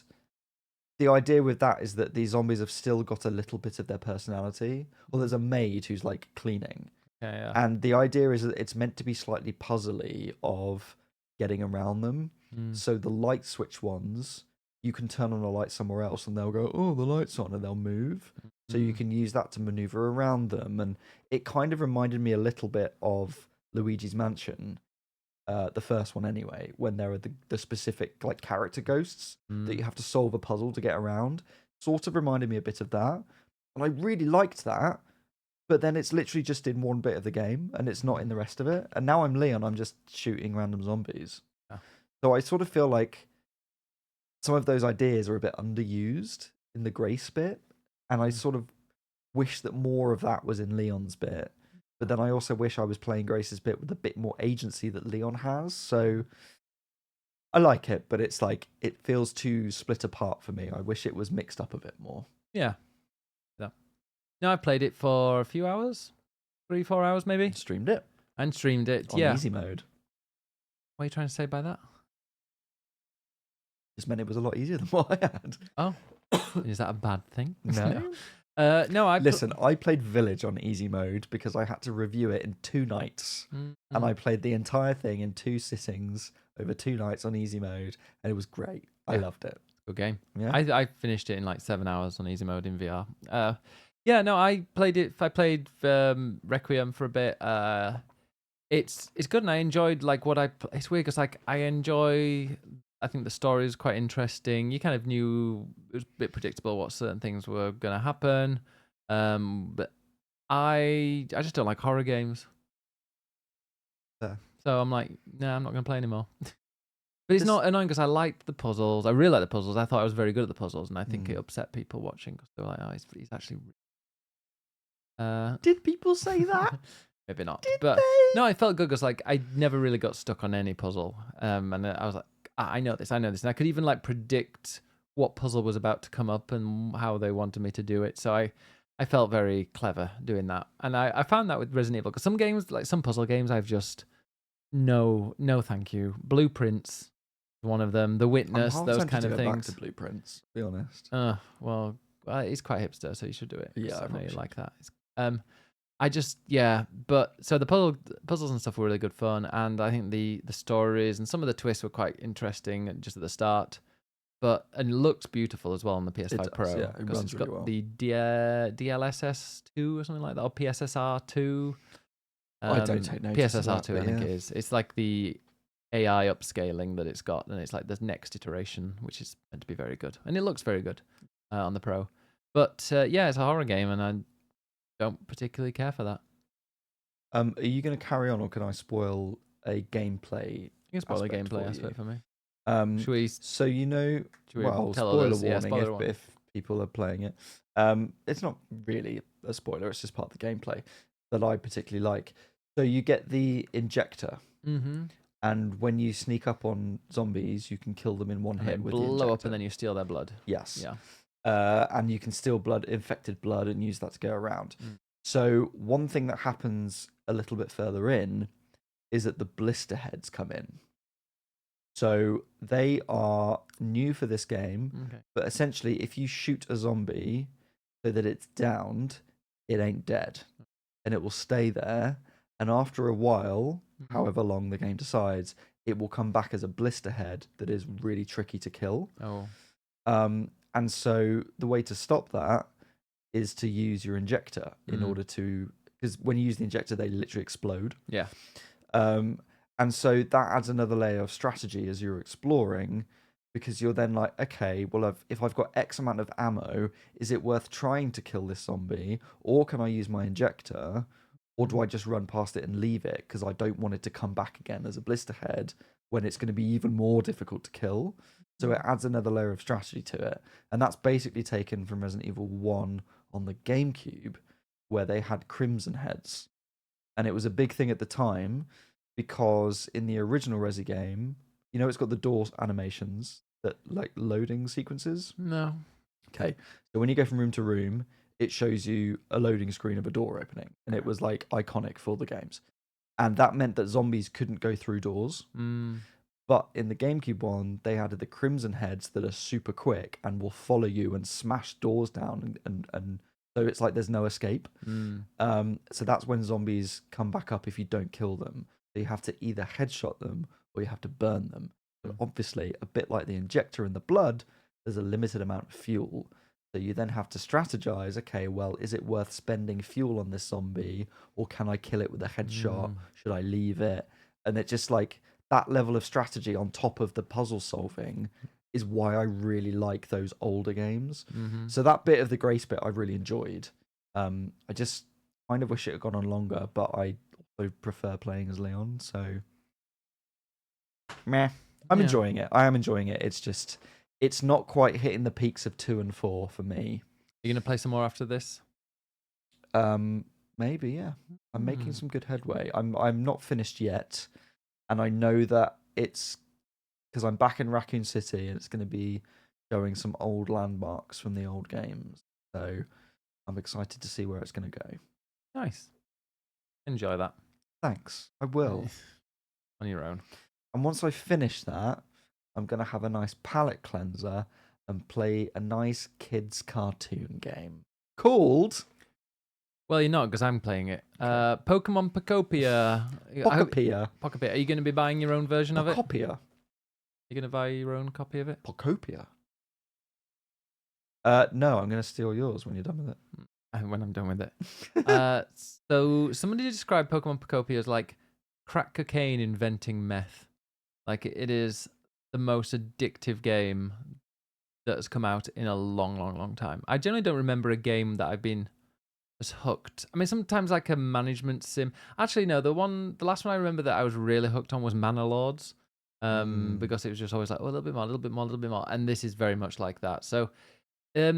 the idea with that is that these zombies have still got a little bit of their personality. Well, there's a maid who's like cleaning, and the idea is that it's meant to be slightly puzzly of getting around them. So the light switch ones, you can turn on a light somewhere else and they'll go, oh, the light's on, and they'll move. So you can use that to maneuver around them. And it kind of reminded me a little bit of Luigi's Mansion, the first one anyway, when there are the specific like character ghosts that you have to solve a puzzle to get around. Sort of reminded me a bit of that. And I really liked that. But then it's literally just in one bit of the game and it's not in the rest of it. And now I'm Leon, I'm just shooting random zombies. Yeah. So I sort of feel like some of those ideas are a bit underused in the Grace bit. And I sort of wish that more of that was in Leon's bit. But then I also wish I was playing Grace's bit with a bit more agency that Leon has. So I like it, but it's like it feels too split apart for me. I wish it was mixed up a bit more. Yeah. No, I played it for a few hours, 3-4 hours maybe. And streamed it. Yeah. On easy mode. What are you trying to say by that? Just meant it was a lot easier than what I had. Oh, is that a bad thing? No. No, I played Village on easy mode because I had to review it in 2 nights. And I played the entire thing in 2 sittings over 2 nights on easy mode, and it was great. I loved it. Good game. Yeah. I finished it in like 7 hours on easy mode in VR. Yeah, no, I played it. I played Requiem for a bit. It's good, and I enjoyed like what it's weird because like I think the story is quite interesting. You kind of knew it was a bit predictable what certain things were going to happen. But I just don't like horror games. Fair. So I'm like, nah, I'm not going to play anymore. But it's not annoying because I liked the puzzles. I really liked the puzzles. I thought I was very good at the puzzles, and I think it upset people watching because they were like, oh, he's actually... Did people say that? Maybe not. Did but they? No, I felt good because like I never really got stuck on any puzzle. And I was like, I know this. And I could even like predict what puzzle was about to come up and how they wanted me to do it. So I felt very clever doing that. And I found that with Resident Evil because some games, like some puzzle games, I've just no thank you. Blueprints, one of them. The Witness, those kind of things. Back to Blueprints, to be honest. Well, it's quite hipster, so you should do it. Yeah, I know you should. like that. I just but so the puzzles and stuff were really good fun, and I think the stories and some of the twists were quite interesting just at the start. And it looks beautiful as well on the PS5 Pro. Yeah, it runs it's really got well. the DLSS 2 or something like that, or PSSR 2. I don't take notice of PSSR that, 2, I think it is. It's like the AI upscaling that it's got, and it's like the next iteration, which is meant to be very good, and it looks very good on the Pro. But yeah, it's a horror game, and I don't particularly care for that. Are you going to carry on, or can I spoil a gameplay? You can spoil the gameplay aspect for me. Should we? So spoiler warning if people are playing it. It's not really a spoiler; it's just part of the gameplay that I particularly like. So you get the injector, and when you sneak up on zombies, you can kill them in one hit with the injector. Blow up, and then you steal their blood. Yes. Yeah. And you can steal infected blood, and use that to go around. So one thing that happens a little bit further in is that the blister heads come in. So they are new for this game, but essentially if you shoot a zombie so that it's downed, it ain't dead. And it will stay there. And after a while, however long the game decides, it will come back as a blister head that is really tricky to kill. And so the way to stop that is to use your injector in order to... Because when you use the injector, they literally explode. Yeah. And so that adds another layer of strategy as you're exploring, because you're then like, okay, well, if I've got X amount of ammo, is it worth trying to kill this zombie, or can I use my injector, or do I just run past it and leave it because I don't want it to come back again as a blister head when it's going to be even more difficult to kill? So it adds another layer of strategy to it, and that's basically taken from Resident Evil 1 on the GameCube, where they had Crimson Heads, and it was a big thing at the time because in the original Resi game, it's got the door animations that like loading sequences. No. Okay, so when you go from room to room, it shows you a loading screen of a door opening, and it was like iconic for the games, and that meant that zombies couldn't go through doors. But in the GameCube one, they added the Crimson Heads that are super quick and will follow you and smash doors down, and so it's like there's no escape. So that's when zombies come back up if you don't kill them. So you have to either headshot them or you have to burn them. But obviously, a bit like the injector in the blood, there's a limited amount of fuel. So you then have to strategize, okay, well, is it worth spending fuel on this zombie, or can I kill it with a headshot? Should I leave it? And it's just like that level of strategy on top of the puzzle solving is why I really like those older games. So that bit of the grace bit I really enjoyed. I just kind of wish it had gone on longer, but I also prefer playing as Leon, so meh. I'm enjoying it. I am enjoying it. It's just, it's not quite hitting the peaks of 2 and 4 for me. Are you going to play some more after this? Maybe, yeah. I'm making some good headway. I'm not finished yet, and I know that it's because I'm back in Raccoon City, and it's going to be showing some old landmarks from the old games. So I'm excited to see where it's going to go. Nice. Enjoy that. Thanks. I will. On your own. And once I finish that, I'm going to have a nice palate cleanser and play a nice kids cartoon game called... Well, you're not, because I'm playing it. Pokémon Pokopia. Pokopia. Pokopia. Are you going to be buying your own version of it? Pokopia. Are you going to buy your own copy of it? Pokopia. No, I'm going to steal yours when you're done with it. When I'm done with it. So somebody described Pokemon Pokopia as like crack cocaine inventing meth. Like it is the most addictive game that has come out in a long, long, long time. I generally don't remember a game that I've been as hooked. I mean, sometimes like a management sim. Actually, no, the last one I remember that I was really hooked on was Manor Lords. Because it was just always like, oh, a little bit more, a little bit more, a little bit more. And this is very much like that. So a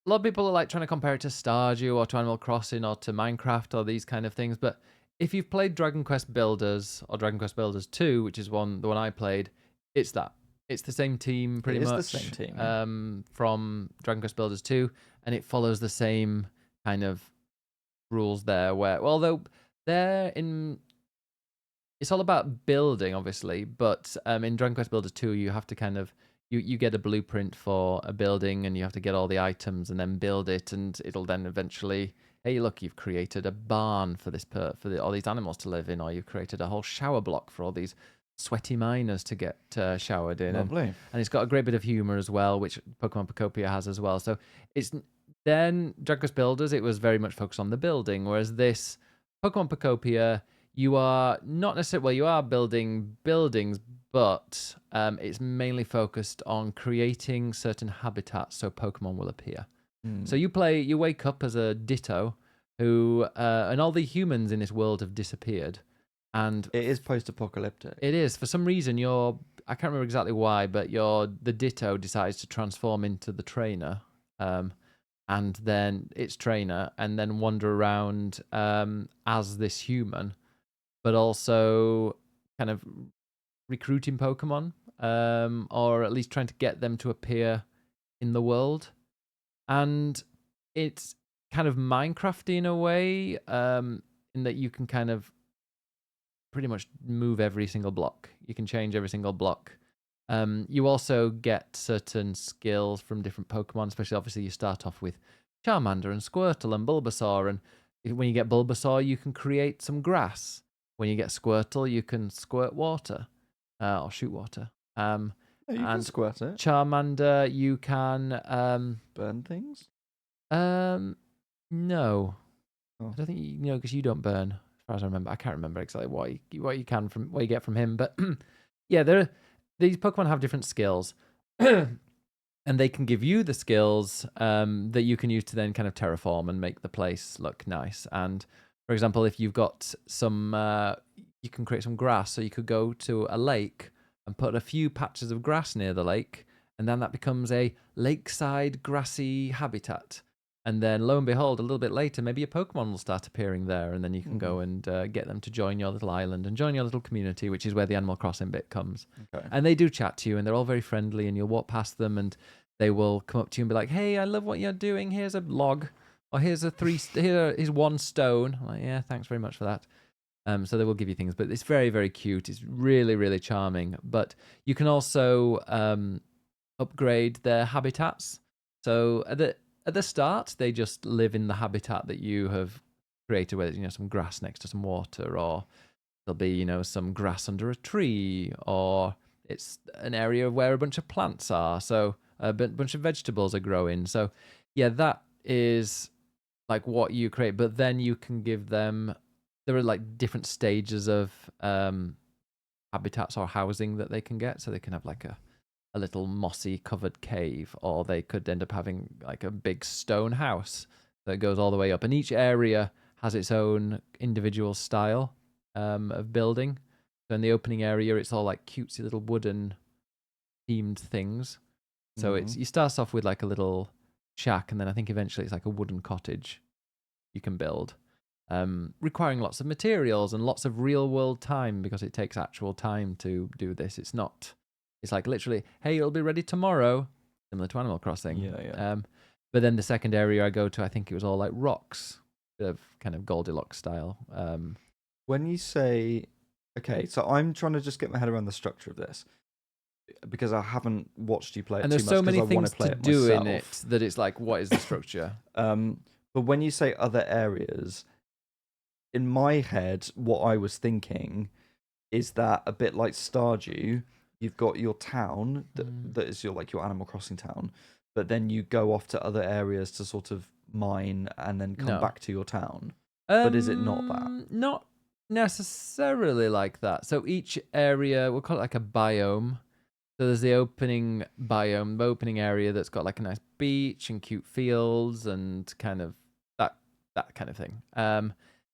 lot of people are like trying to compare it to Stardew or to Animal Crossing or to Minecraft or these kind of things. But if you've played Dragon Quest Builders or Dragon Quest Builders 2, which is the one I played, it's that. It's the same team pretty much. It's the same team. From Dragon Quest Builders 2, and it follows the same kind of rules there where, well, though they're in... It's all about building, obviously, but in Dragon Quest Builders 2, you have to kind of... You get a blueprint for a building, and you have to get all the items and then build it, and it'll then eventually... Hey, look, you've created a barn for all these animals to live in, or you've created a whole shower block for all these sweaty miners to get showered in. Lovely. And it's got a great bit of humor as well, which Pokemon Pokopia has as well. So it's then Dragon Quest Builders, it was very much focused on the building, whereas this Pokemon Pokopia, you are not necessarily, well, you are building buildings, but it's mainly focused on creating certain habitats so Pokemon will appear. So you wake up as a Ditto who, and all the humans in this world have disappeared. And it is post-apocalyptic. It is. For some reason, I can't remember exactly why, but the Ditto decides to transform into the trainer, and then its trainer, and then wander around as this human, but also kind of recruiting Pokemon, or at least trying to get them to appear in the world. And it's kind of Minecrafty in a way, in that you can kind of pretty much move every single block. You can change every single block. You also get certain skills from different Pokemon, especially obviously you start off with Charmander and Squirtle and Bulbasaur, and when you get Bulbasaur, you can create some grass. When you get Squirtle, you can squirt water, or shoot water. You can squirt it. Charmander, you can burn things. No, Oh. I don't think you know, because you don't burn. As far as I remember, I can't remember exactly what you get from him. But yeah, these Pokemon have different skills. And they can give you the skills that you can use to then kind of terraform and make the place look nice. And for example, if you've got some, you can create some grass. So you could go to a lake and put a few patches of grass near the lake, and then that becomes a lakeside grassy habitat. And then lo and behold, a little bit later, maybe a Pokemon will start appearing there, and then you can go and get them to join your little island and join your little community, which is where the Animal Crossing bit comes. Okay. And they do chat to you, and they're all very friendly, and you'll walk past them, and they will come up to you and be like, "Hey, I love what you're doing. Here's a log, or here's one stone." I'm like, "Yeah, thanks very much for that." So they will give you things, but it's very, very cute. It's really, really charming. But you can also upgrade their habitats. So at the start, they just live in the habitat that you have created, where some grass next to some water, or there'll be some grass under a tree, or it's an area where a bunch of plants are. So a bunch of vegetables are growing. So yeah, that is like what you create. But then you can give them. There are like different stages of habitats or housing that they can get. So they can have like a little mossy covered cave, or they could end up having like a big stone house that goes all the way up, and each area has its own individual style of building. So in the opening area, it's all like cutesy little wooden themed things. So it's you start off with like a little shack, and then I think eventually it's like a wooden cottage you can build, requiring lots of materials and lots of real world time, because it takes actual time to do this. It's like literally, hey, it'll be ready tomorrow, similar to Animal Crossing. Yeah. But then the second area I go to, I think it was all like rocks, bit of kind of Goldilocks style. When you say, okay, so I'm trying to just get my head around the structure of this, because I haven't watched you play it and too there's much, so many I want things to play to it do myself. in it that it's like, what is the structure? But when you say other areas, in my head, what I was thinking is that a bit like Stardew, you've got your town that is your Animal Crossing town, but then you go off to other areas to sort of mine and then come back to your town. But is it not that? Not necessarily like that. So each area, we'll call it like a biome. So there's the opening biome, the opening area that's got like a nice beach and cute fields and kind of that kind of thing.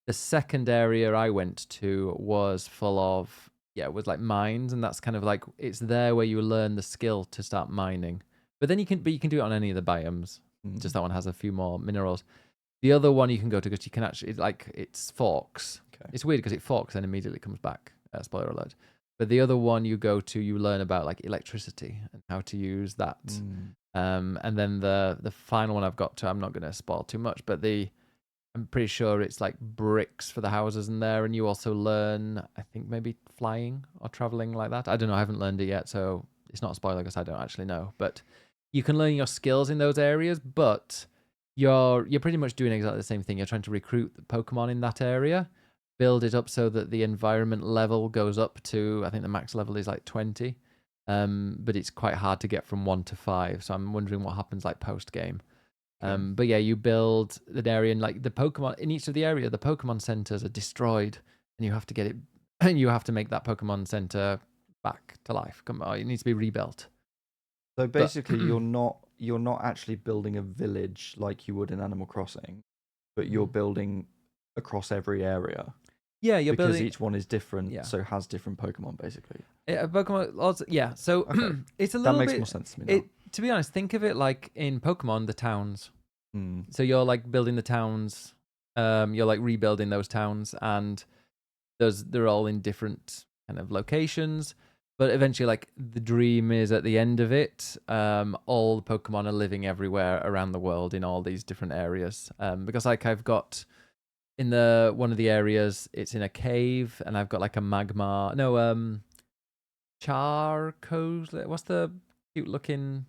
The second area I went to was full of with like mines, and that's kind of like it's there where you learn the skill to start mining. But then you can do it on any of the biomes. Just that one has a few more minerals. The other one you can go to, because you can actually it's forks. Okay. It's weird because it forks and immediately comes back. Spoiler alert. But the other one you go to, you learn about like electricity and how to use that. And then the final one I've got to, I'm not going to spoil too much, but I'm pretty sure it's like bricks for the houses in there, and you also learn, I think maybe flying or traveling like that. I don't know. I haven't learned it yet, so it's not a spoiler because I don't actually know. But you can learn your skills in those areas, but you're pretty much doing exactly the same thing. You're trying to recruit the Pokemon in that area, build it up so that the environment level goes up to, I think the max level is like 20. But it's quite hard to get from 1 to 5. So I'm wondering what happens like post game. But yeah, you build an area, and like the Pokemon in each of the area, the Pokemon centers are destroyed, and you have to get it, and you have to make that Pokemon center back to life. It needs to be rebuilt. So basically, you're not actually building a village like you would in Animal Crossing, but you're building across every area. Yeah, you're because building. Each one is different, so has different Pokemon basically. Pokemon also, so Okay. it's a little bit. That makes more sense to me now. To be honest, think of it like in Pokemon, the towns. Mm. So you're like building the towns, you're like rebuilding those towns, and they're all in different kind of locations. But eventually, like the dream is at the end of it, all the Pokemon are living everywhere around the world in all these different areas. Because like I've got in one of the areas, it's in a cave, and I've got like a magma. No, Charcoal. What's the cute looking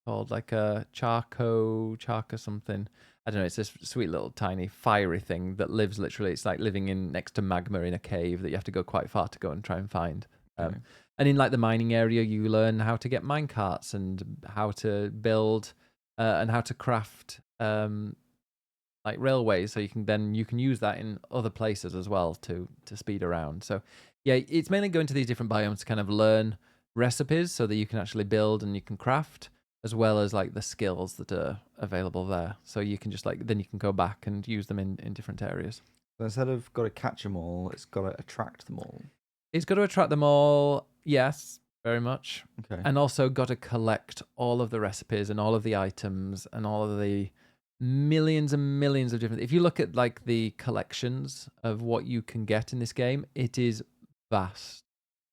called, like a charca something. I don't know. It's this sweet little tiny fiery thing that lives literally. It's like living in next to magma in a cave that you have to go quite far to go and try and find. Okay. And in like the mining area, you learn how to get mine carts and how to build and how to craft like railways. So you can use that in other places as well to speed around. So yeah, it's mainly going to these different biomes to kind of learn recipes so that you can actually build and you can craft, as well as like the skills that are available there. So you can just like then you can go back and use them in different areas. So instead of got to catch them all, it's got to attract them all. It's got to attract them all, yes, very much. Okay. And also got to collect all of the recipes and all of the items and all of the millions and millions of different. If you look at like the collections of what you can get in this game, it is vast.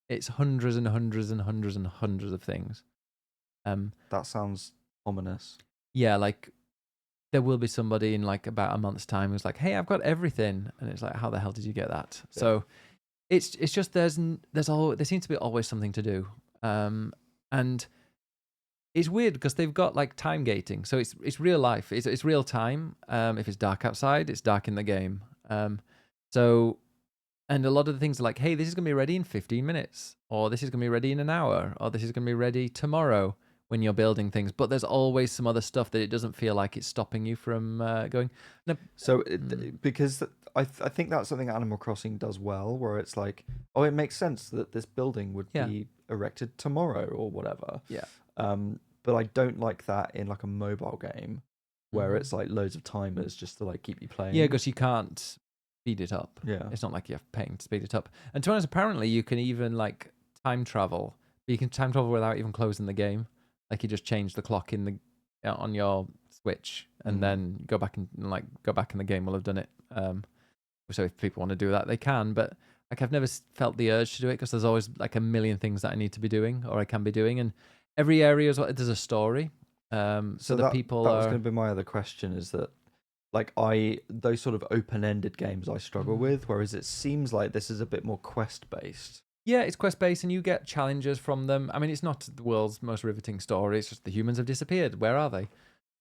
It's hundreds and hundreds and hundreds and hundreds of things. That sounds ominous. Yeah, like there will be somebody in like about a month's time who's like, "Hey, I've got everything," and it's like, "How the hell did you get that?" Yeah. So it's just there seems to be always something to do, and it's weird because they've got like time gating, so it's real life, it's real time. If it's dark outside, it's dark in the game. So. And a lot of the things are like, hey, this is going to be ready in 15 minutes, or this is going to be ready in an hour, or this is going to be ready tomorrow when you're building things. But there's always some other stuff that it doesn't feel like it's stopping you from going. No. So, because I think that's something Animal Crossing does well, where it's like, oh, it makes sense that this building would be erected tomorrow or whatever. Yeah. But I don't like that in like a mobile game where it's like loads of timers just to like keep you playing. Yeah, because you can't speed it up. Yeah. It's not like you're paying to speed it up. And to be honest, apparently you can even like time travel. But you can time travel without even closing the game. Like you just change the clock in the on your Switch and then go back and like go back and the game will have done it. So if people want to do that, they can. But like I've never felt the urge to do it because there's always like a million things that I need to be doing or I can be doing. And every area is there's a story. So the people that was going to be my other question, is that like those sort of open-ended games I struggle with, whereas it seems like this is a bit more quest-based. Yeah, it's quest-based and you get challenges from them. I mean, it's not the world's most riveting story. It's just the humans have disappeared. Where are they?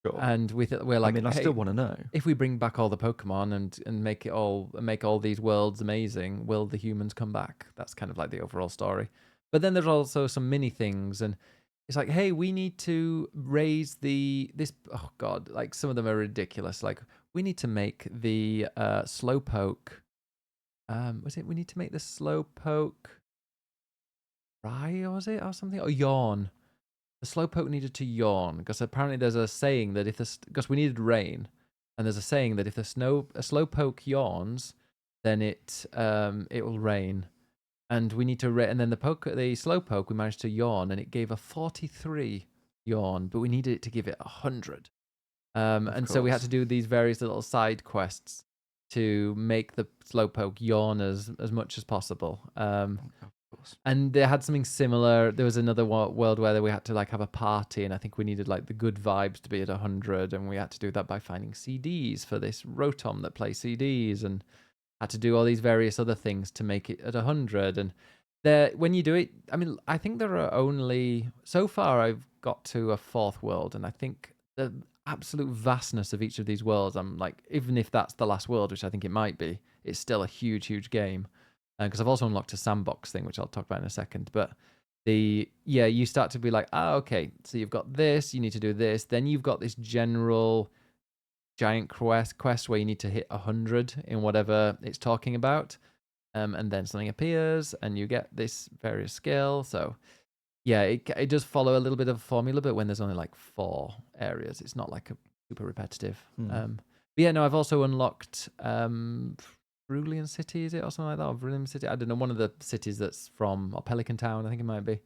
Sure. And we're like, I mean, I still want to know. If we bring back all the Pokemon and make all these worlds amazing, will the humans come back? That's kind of like the overall story. But then there's also some mini things, and it's like, hey, we need to raise this. Oh God, like some of them are ridiculous. Like we need to make the Slowpoke. We need to make the Slowpoke cry, or was it, or something, or yawn? The Slowpoke needed to yawn because apparently there's a saying that because we needed rain, and there's a saying that if a Slowpoke yawns, then it will rain, and we need to and then the Slowpoke we managed to yawn, and it gave a 43 yawn, but we needed it to give it 100. And so we had to do these various little side quests to make the Slowpoke yawn as much as possible. And they had something similar. There was another world where we had to like have a party, and I think we needed like the good vibes to be at 100, and we had to do that by finding CDs for this Rotom that plays CDs, and had to do all these various other things to make it at 100. And when you do it, I mean, I think there are only so far I've got to a 4th world, and I think the absolute vastness of each of these worlds, I'm like, even if that's the last world, which I think it might be, it's still a huge game. Because I've also unlocked a sandbox thing, which I'll talk about in a second. But you start to be like, okay, so you've got this, you need to do this. Then you've got this general giant quest where you need to hit 100 in whatever it's talking about. And then something appears and you get this various skill. So yeah, it does follow a little bit of a formula, but when there's only like 4 areas, it's not like a super repetitive. But yeah, no, I've also unlocked Brilliant City, is it, or something like that, or Brilliant City? I don't know, one of the cities that's from, or Pelican Town, I think it might be,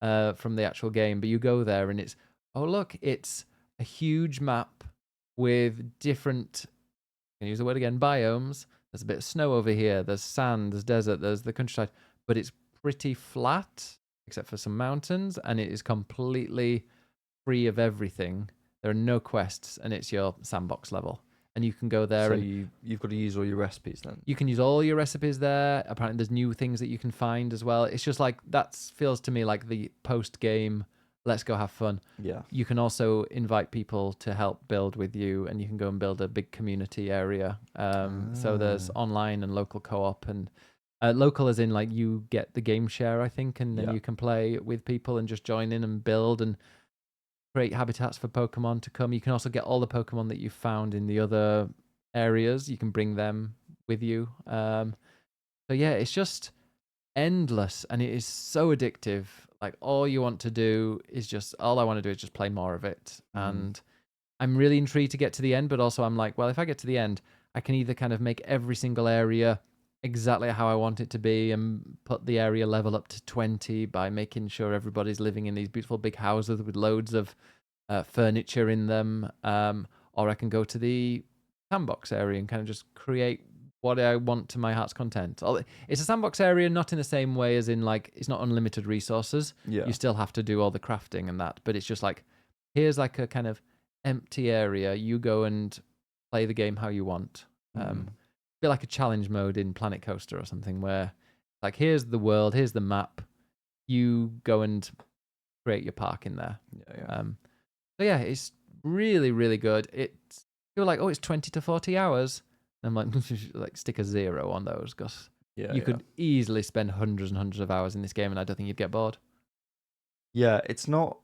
from the actual game. But you go there and it's a huge map with different, I'm gonna use the word again, biomes. There's a bit of snow over here, there's sand, there's desert, there's the countryside, but it's pretty flat, except for some mountains, and it is completely free of everything. There are no quests, and it's your sandbox level. And you can go there, so and you've got to use all your recipes then. You can use all your recipes there. Apparently, there's new things that you can find as well. It's just like that feels to me like the post-game. Let's go have fun. Yeah. You can also invite people to help build with you, and you can go and build a big community area. So there's online and local co-op, and local as in like you get the game share, I think, and then you can play with people and just join in and build and create habitats for Pokemon to come. You can also get all the Pokemon that you found in the other areas. You can bring them with you. So yeah, it's just endless, and it is so addictive. Like all I want to do is just play more of it. And I'm really intrigued to get to the end, but also I'm like, well, if I get to the end, I can either kind of make every single area exactly how I want it to be and put the area level up to 20 by making sure everybody's living in these beautiful big houses with loads of furniture in them, or I can go to the sandbox area and kind of just create what I want to my heart's content. It's a sandbox area, not in the same way as in like it's not unlimited resources. Yeah. You still have to do all the crafting and that, but it's just like here's like a kind of empty area. You go and play the game how you want. Bit like a challenge mode in Planet Coaster or something, where like here's the world, here's the map. You go and create your park in there. So yeah, it's really, really good. You're like, oh, it's 20 to 40 hours. And I'm like stick a 0 on those because you could easily spend hundreds and hundreds of hours in this game, and I don't think you'd get bored. Yeah, it's not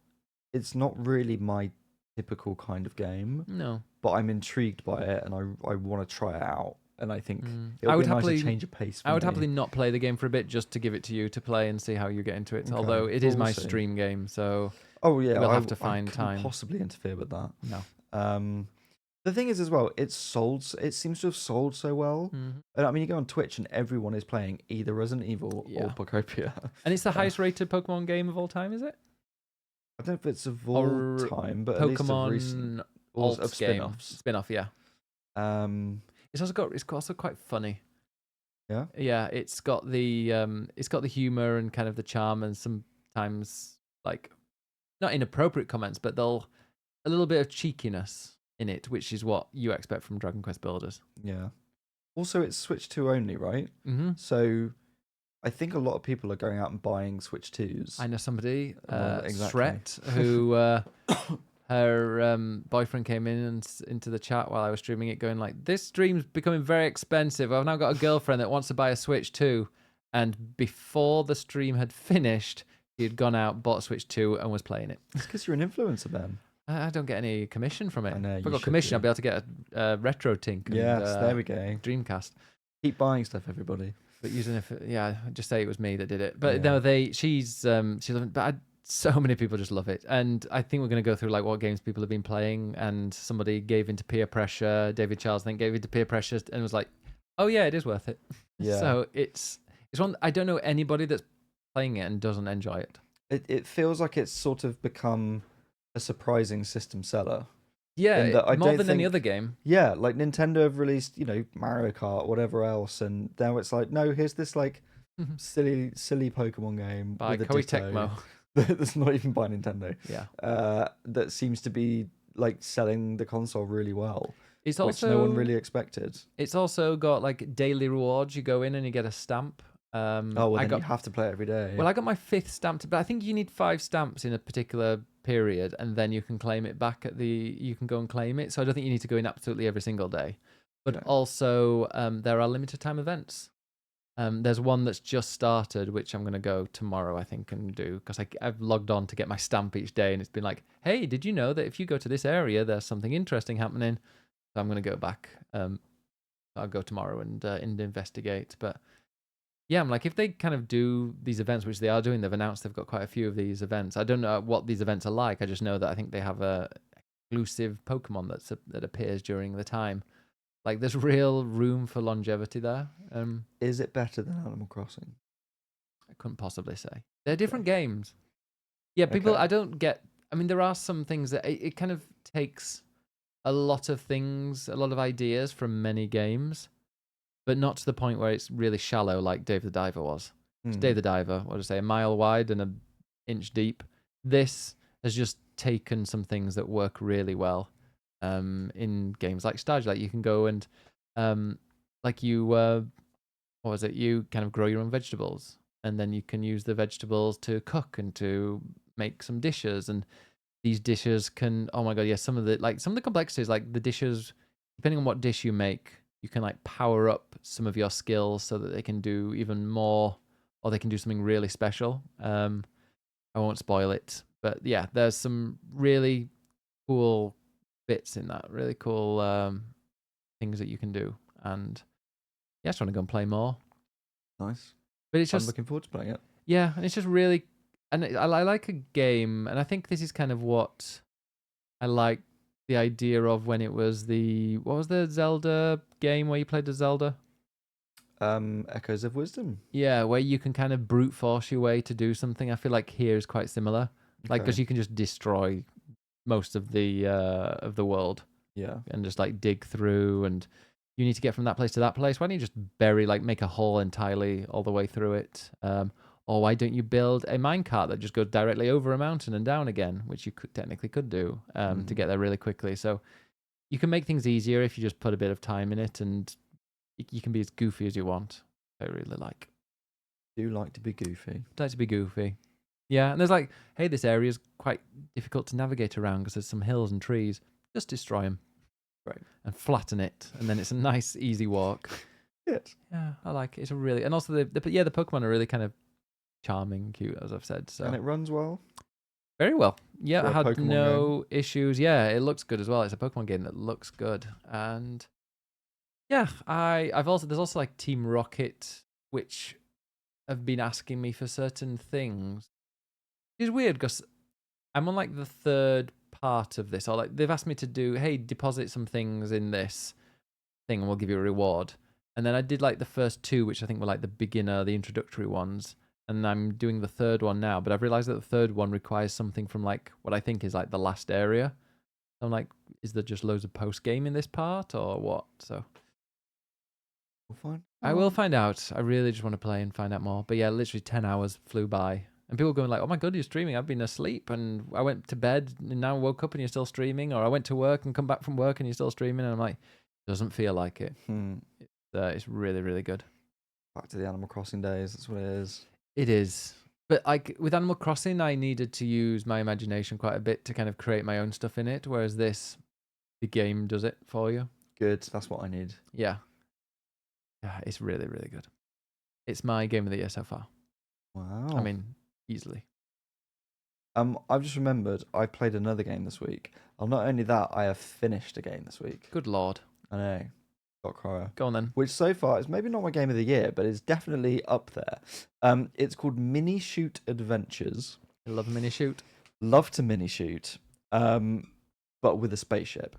really my typical kind of game. No, but I'm intrigued by it, and I want to try it out. And I think it I would would be a happily nice change of pace. For I would me. happily not play the game for a bit just to give it to you to play and see how you get into it. Okay. Although it is my stream game, so we'll have to find time. Possibly interfere with that. No. The thing is as well, it seems to have sold so well. And I mean, you go on Twitch and everyone is playing either Resident Evil or Pokopia. And it's the highest rated Pokemon game of all time, is it? I don't know if it's of all time, but Pokemon at least of recent of spin-offs. Spin-off, yeah. It's also quite funny. Yeah. Yeah, it's got the humor and kind of the charm, and sometimes like not inappropriate comments, but a little bit of cheekiness in it, which is what you expect from Dragon Quest builders. Yeah. Also, it's Switch 2 only, right? So I think a lot of people are going out and buying Switch 2s. I know somebody, exactly. Sret, who her boyfriend came into the chat while I was streaming it, going like, "This stream's becoming very expensive. I've now got a girlfriend that wants to buy a Switch 2." And before the stream had finished, he had gone out, bought Switch 2, and was playing it. It's because you're an influencer, Ben. I don't get any commission from it. I know, if I got commission, I'd be able to get a retro tink. Yes, there we go. Dreamcast. Keep buying stuff, everybody. But just say it was me that did it. But no, she's but so many people just love it, and I think we're going to go through like what games people have been playing. And somebody gave into peer pressure. David Charles, I think, gave into peer pressure and was like, "Oh yeah, it is worth it." Yeah. So it's one. I don't know anybody that's playing it and doesn't enjoy it. It feels like it's sort of become a surprising system seller. Yeah, more than any other game. Yeah, like Nintendo have released, Mario Kart, whatever else, and now it's like, no, here's this like silly Pokemon game by with a Koei Ditto Tecmo. That's not even by Nintendo. Yeah, that seems to be like selling the console really well. It's which no one really expected. It's also got like daily rewards. You go in and you get a stamp. You have to play it every day. Well, I got my 5th stamp, but I think you need 5 stamps in a particular period, and then you can claim it back you can go and claim it. So I don't think you need to go in absolutely every single day. But also, there are limited time events. There's one that's just started, which I'm going to go tomorrow, I think, and do, because I've logged on to get my stamp each day, and it's been like, hey, did you know that if you go to this area, there's something interesting happening? So I'm going to go back. I'll go tomorrow and investigate. But yeah, I'm like, if they kind of do these events, which they are doing, they've announced they've got quite a few of these events. I don't know what these events are like. I just know that I think they have a exclusive Pokemon that appears during the time. Like, there's real room for longevity there. Is it better than Animal Crossing? I couldn't possibly say. They're different games. Yeah, people, I don't get... I mean, there are some things that... It kind of takes a lot of ideas from many games, but not to the point where it's really shallow like Dave the Diver was. Dave the Diver, what did I say, a mile wide and an inch deep. This has just taken some things that work really well in games like Stardew. Like you can go and you kind of grow your own vegetables, and then you can use the vegetables to cook and to make some dishes. And these dishes can, oh my god, yeah, some of the complexities, like the dishes, depending on what dish you make, you can like power up some of your skills so that they can do even more, or they can do something really special. I won't spoil it, but yeah, there's some really cool bits in that, really cool things that you can do. And yeah, I just want to go and play more. Nice. But it's I'm just looking forward to playing it. yeah, and it's just really, and I like a game, and I think this is kind of what I like the idea of when it was what was the Zelda game where you played as Zelda? Echoes of Wisdom. Yeah, where you can kind of brute force your way to do something. I feel like here is quite similar, like because Okay. you can just destroy most of the world Yeah. and just like dig through, and you need to get from that place to that place. Why don't you just make a hole entirely all the way through it? Or why don't you build a minecart that just goes directly over a mountain and down again, which you technically could do to get there really quickly. So you can make things easier if you just put a bit of time in it, and you can be as goofy as you want. I really like. Do like to be goofy. Like to be goofy. Yeah, and there's like, hey, this area is quite difficult to navigate around because there's some hills and trees. Just destroy them. Right. And flatten it, and then it's a nice, easy walk. Yes. Yeah, I like it. It's a really, and also the Pokemon are really kind of charming, cute, as I've said. So And it runs well. very well. Yeah, For I a had Pokemon no issues. Yeah, it looks good as well. It's a Pokemon game that looks good, and yeah, there's also like Team Rocket, which have been asking me for certain things. It's weird because I'm on like the third part of this, or like they've asked me to do, hey, deposit some things in this thing and we'll give you a reward. And then I did like the first two, which I think were like the introductory ones. And I'm doing the third one now, but I've realized that the third one requires something from like what I think is like the last area. I'm like, is there just loads of post game in this part or what? So We'll find I will out. find out. I really just want to play and find out more. But yeah, literally 10 hours flew by. And people going like, oh my God, you're streaming. I've been asleep and I went to bed and now I woke up and you're still streaming. Or I went to work and come back from work and you're still streaming. And I'm like, doesn't feel like it. It's really, really good. Back to the Animal Crossing days. That's what it is. It is. But like with Animal Crossing, I needed to use my imagination quite a bit to kind of create my own stuff in it. Whereas the game does it for you. Good. That's what I need. Yeah. Yeah, it's really, really good. It's my game of the year so far. Wow. I mean, easily. I've just remembered I played another game this week. Not only that, I have finished a game this week. Good Lord. I know. Got crier. Go on then. Which so far is maybe not my game of the year, but it's definitely up there. It's called Minishoot Adventures. I love Minishoot. Love to Minishoot, but with a spaceship.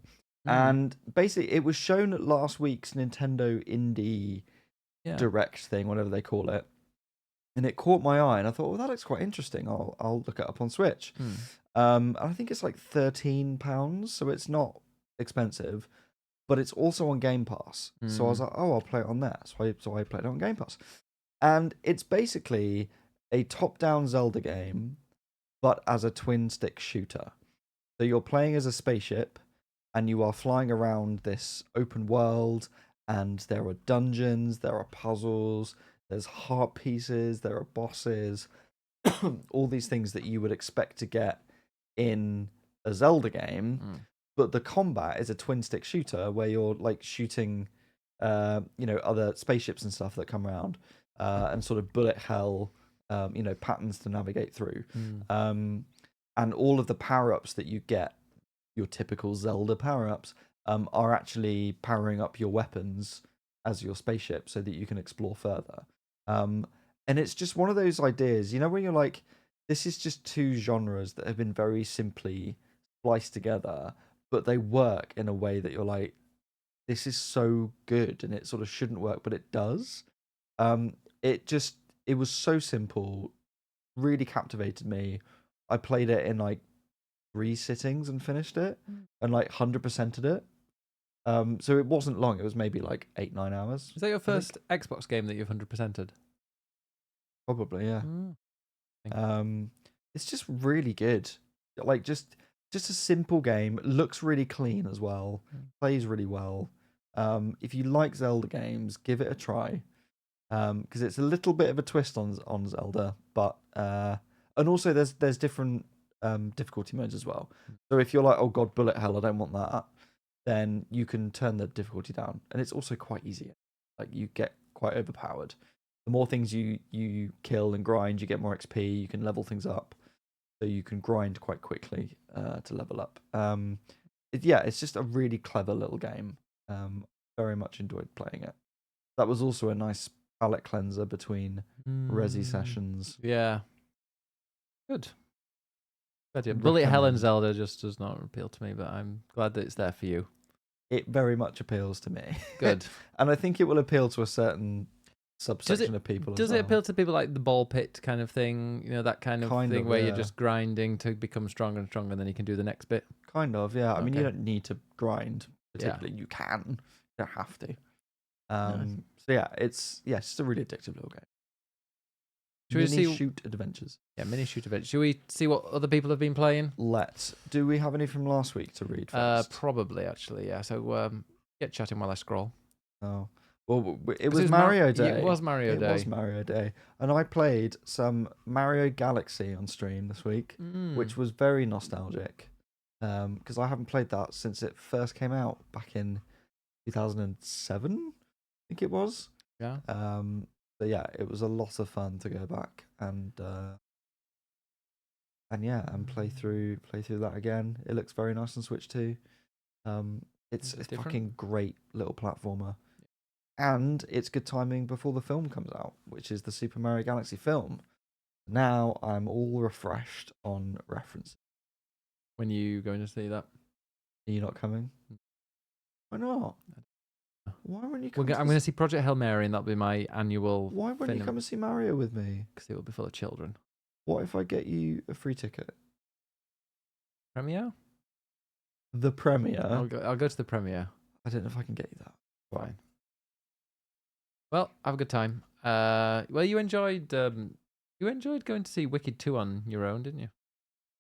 And basically, it was shown at last week's Nintendo Indie Direct thing, whatever they call it. And it caught my eye, and I thought, well, that looks quite interesting. I'll look it up on Switch. And I think it's like £13, so it's not expensive, but it's also on Game Pass. So I was like, oh, I'll play it on there. So I played it on Game Pass. And it's basically a top-down Zelda game, but as a twin-stick shooter. So you're playing as a spaceship, and you are flying around this open world, and there are dungeons, there are puzzles, there's heart pieces, there are bosses, all these things that you would expect to get in a Zelda game. But the combat is a twin-stick shooter where you're like shooting, other spaceships and stuff that come around, and sort of bullet hell, patterns to navigate through. And all of the power-ups that you get, your typical Zelda power-ups, are actually powering up your weapons as your spaceship so that you can explore further. And it's just one of those ideas, when you're like, this is just two genres that have been very simply spliced together, but they work in a way that you're like, this is so good, and it sort of shouldn't work, but it does. It was so simple, really captivated me. I played it in like 3 sittings and finished it, and like 100%ed it. So it wasn't long. It was maybe like 8-9 hours. Is that your first Xbox game that you've 100%ed? Probably, yeah. It's just really good. Like just a simple game. Looks really clean as well. Plays really well. If you like Zelda games, give it a try. Because it's a little bit of a twist on Zelda, but and also there's different difficulty modes as well. So if you're like, oh god, bullet hell, I don't want that, then you can turn the difficulty down, and it's also quite easy. Like you get quite overpowered. The more things you kill and grind, you get more XP. You can level things up, so you can grind quite quickly to level up. It's just a really clever little game. Very much enjoyed playing it. That was also a nice palate cleanser between resi sessions. Yeah. Good. Good, yeah. Would Bullet Hell and recommend. Zelda just does not appeal to me, but I'm glad that it's there for you. It very much appeals to me. Good. And I think it will appeal to a certain subsection of people as well. Does it appeal to people like the ball pit kind of thing? You know, that kind of thing where you're just grinding to become stronger and stronger, and then you can do the next bit? Kind of, yeah. I mean, you Okay. don't need to grind particularly. Yeah. You can. You don't have to. Nice. So yeah, it's just a really addictive little game. Should we see Minishoot Adventures? Yeah, Minishoot Adventures. Should we see what other people have been playing? Let's. Do we have any from last week to read first? Probably, actually, yeah. So get chatting while I scroll. Oh. Well, it was Mario Day. It was Mario Day. It was Mario Day. And I played some Mario Galaxy on stream this week, which was very nostalgic. Because I haven't played that since it first came out back in 2007, I think it was. Yeah. So yeah, it was a lot of fun to go back and play through that again. It looks very nice on Switch too. It's a fucking great little platformer, and it's good timing before the film comes out, which is the Super Mario Galaxy film. Now I'm all refreshed on references. When are you going to see that? Are you not coming? Why not? Why won't you come? I'm going to see Project Hail Mary, and that'll be my annual. Why won't you come and see Mario with me? Because it will be full of children. What if I get you a free ticket? Premiere? The premiere? I'll go to the premiere. I don't know if I can get you that. Fine. Well, have a good time. Well, you enjoyed going to see Wicked 2 on your own, didn't you?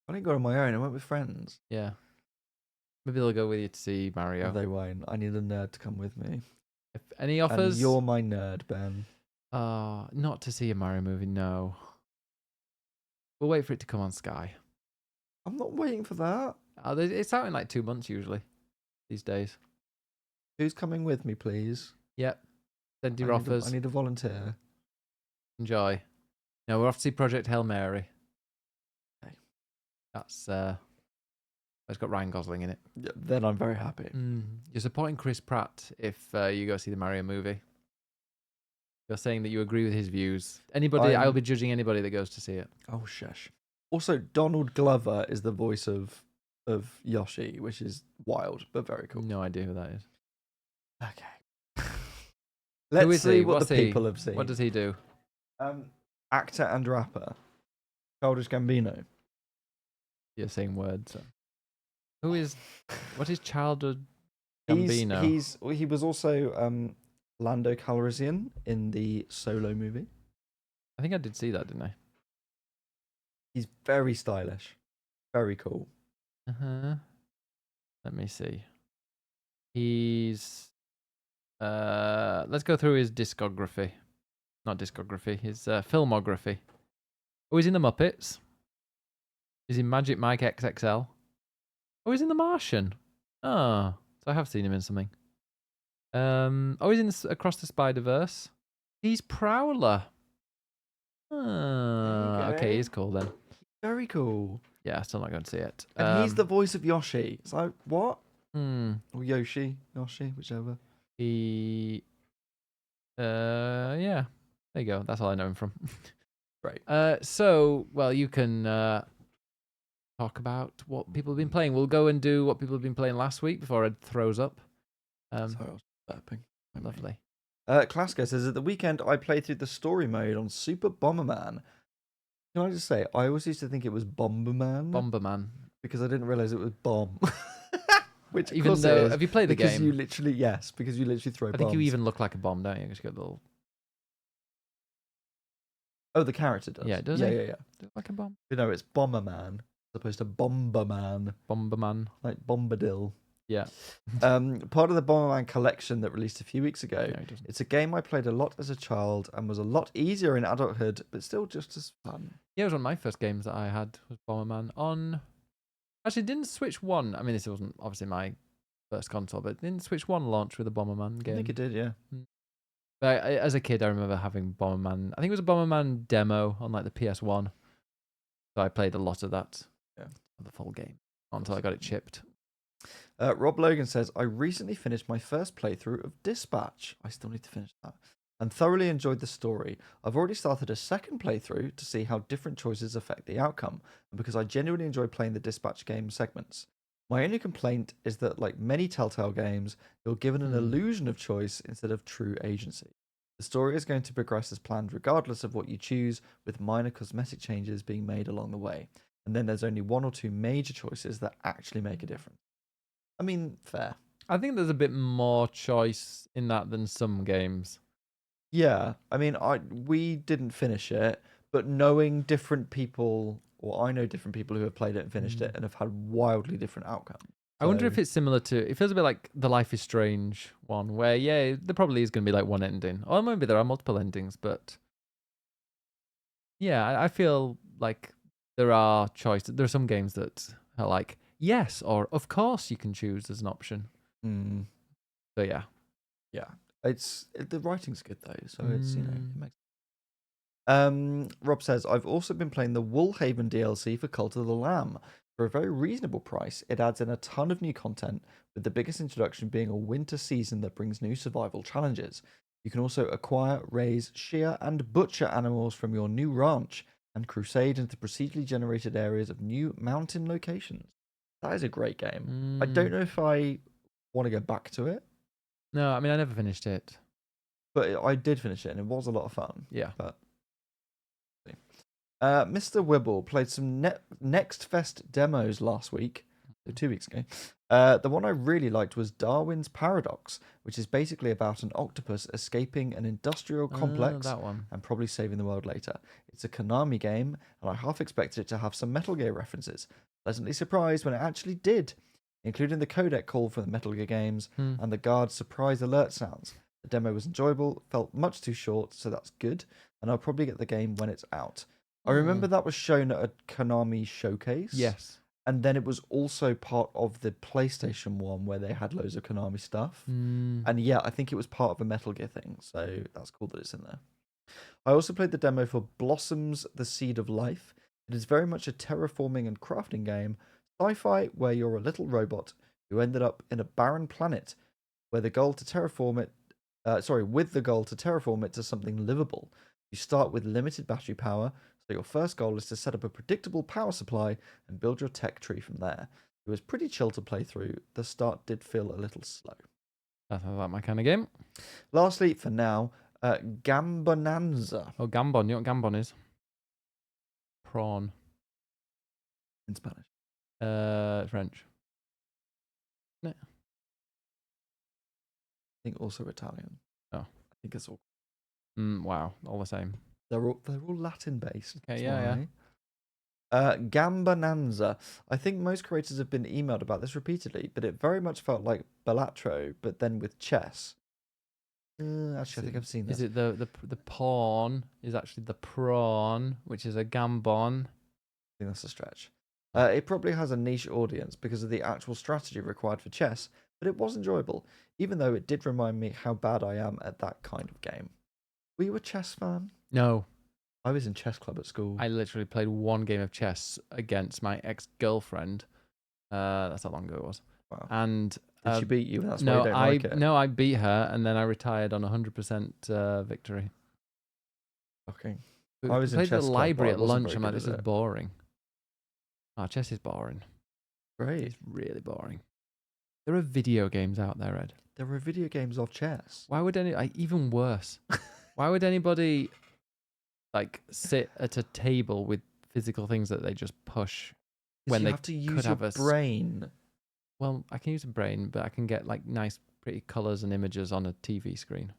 I didn't go on my own. I went with friends. Yeah. Maybe they'll go with you to see Mario. They won't. I need a nerd to come with me. If any offers? And you're my nerd, Ben. Not to see a Mario movie, no. We'll wait for it to come on Sky. I'm not waiting for that. It's out in like 2 months usually, these days. Who's coming with me, please? Yep. Send your offers. I need a volunteer. Enjoy. No, we're off to see Project Hail Mary. Okay. That's it's got Ryan Gosling in it. Yeah, then I'm very happy. You're supporting Chris Pratt if you go see the Mario movie. You're saying that you agree with his views. I'll be judging anybody that goes to see it. Oh, shush. Also, Donald Glover is the voice of Yoshi, which is wild, but very cool. No idea who that is. Okay. Let's see what the people have seen. What does he do? Actor and rapper. Childish Gambino. You're saying words. What is Childish Gambino? He was also Lando Calrissian in the Solo movie. I think I did see that, didn't I? He's very stylish. Very cool. Let me see. He's let's go through his discography. Not discography, his filmography. Oh, he's in The Muppets. He's in Magic Mike XXL. Oh, he's in The Martian. Oh, so I have seen him in something. Oh, he's in Across the Spider-Verse. He's Prowler. Okay, he's cool then. Very cool. Yeah, still not going to see it. And he's the voice of Yoshi. It's like, what? Or Yoshi, whichever. Yeah. There you go. That's all I know him from. Right. So, well, you can talk about what people have been playing. We'll go and do what people have been playing last week before Ed throws up. Sorry, I was burping. Lovely. Klasko says, at the weekend, I played through the story mode on Super Bomberman. Can I just say, I always used to think it was Bomberman. Bomberman. Because I didn't realise it was bomb. Which, even though, have you played the game? Because you literally throw bombs. I think you even look like a bomb, don't you? Just got a little... Oh, the character does. Yeah, does he? Yeah. Yeah. Does it like a bomb? You know, it's Bomberman as opposed to Bomberman. Bomberman. Like Bombadil. Yeah. Part of the Bomberman collection that released a few weeks ago. No, it doesn't. It's a game I played a lot as a child and was a lot easier in adulthood, but still just as fun. Yeah, it was one of my first games that I had was Bomberman on... Actually, didn't Switch 1... I mean, this wasn't obviously my first console, but didn't Switch 1 launch with a Bomberman game? I think it did, yeah. But as a kid, I remember having Bomberman... I think it was a Bomberman demo on like the PS1. So I played a lot of that. Yeah. The full game. Until I got it chipped. Rob Logan says, I recently finished my first playthrough of Dispatch. I still need to finish that. and thoroughly enjoyed the story. I've already started a second playthrough to see how different choices affect the outcome, and because I genuinely enjoy playing the dispatch game segments. My only complaint is that, like many Telltale games, you're given an illusion of choice instead of true agency. The story is going to progress as planned regardless of what you choose, with minor cosmetic changes being made along the way. And then there's only one or two major choices that actually make a difference. I mean, fair. I think there's a bit more choice in that than some games. Yeah, I mean, we didn't finish it, but knowing different people, or I know different people who have played it and finished it and have had wildly different outcomes. I wonder if it's similar to. It feels a bit like the Life is Strange one, where there probably is going to be like one ending, or maybe there are multiple endings. But yeah, I feel like there are choices. There are some games that are like yes or of course you can choose as an option. So yeah, the writing's good though, so it's it makes. Rob says, I've also been playing the Woolhaven DLC for Cult of the Lamb. For a very reasonable price, it adds in a ton of new content, with the biggest introduction being a winter season that brings new survival challenges. You can also acquire, raise, shear, and butcher animals from your new ranch, and crusade into procedurally generated areas of new mountain locations. That is a great game. I don't know if I want to go back to it. No, I mean I never finished it, but I did finish it, and it was a lot of fun. Yeah. But Mr. Wibble played some Next Fest demos last week, so 2 weeks ago. The one I really liked was Darwin's Paradox, which is basically about an octopus escaping an industrial complex that one. and probably saving the world later. It's a Konami game, and I half expected it to have some Metal Gear references. Pleasantly surprised when it actually did, including the codec call for the Metal Gear games and the guard's surprise alert sounds. The demo was enjoyable, felt much too short, so that's good, and I'll probably get the game when it's out. I remember that was shown at a Konami showcase. Yes. And then it was also part of the PlayStation 1 where they had loads of Konami stuff. And yeah, I think it was part of a Metal Gear thing, so that's cool that it's in there. I also played the demo for Blossoms: The Seed of Life. It is very much a terraforming and crafting game, sci-fi, where you're a little robot who ended up in a barren planet where the goal to terraform it with the goal to terraform it to something livable. You start with limited battery power, so your first goal is to set up a predictable power supply and build your tech tree from there. It was pretty chill to play through. The start did feel a little slow. That's not my kind of game. Lastly, for now, Gambonanza. Oh, gambon. You know what gambon is? Prawn. In Spanish. French. I think also Italian. Oh. I think it's all. Wow, all the same. They're all Latin based. Okay, yeah. Gambonanza. I think most creators have been emailed about this repeatedly, but it very much felt like Balatro, but then with chess. Actually, I think I've seen this. Is it the pawn is actually the prawn, which is a gambon? I think that's a stretch. It probably has a niche audience because of the actual strategy required for chess, but it was enjoyable, even though it did remind me how bad I am at that kind of game. Were you a chess fan? No. I was in chess club at school. I literally played one game of chess against my ex-girlfriend. That's how long ago it was. Wow. And did she beat you? That's why you don't like it. No, I beat her, and then I retired on 100% victory. Okay. I was in chess club, library at lunch. very I'm like, good this at is it. boring. Chess is boring. Great. It's really boring. There are video games out there, Ed. There are video games of chess. Why would even worse? Why would anybody like sit at a table with physical things that they just push when you they have to use could your have a brain? Well, I can use a brain, but I can get like nice, pretty colors and images on a TV screen.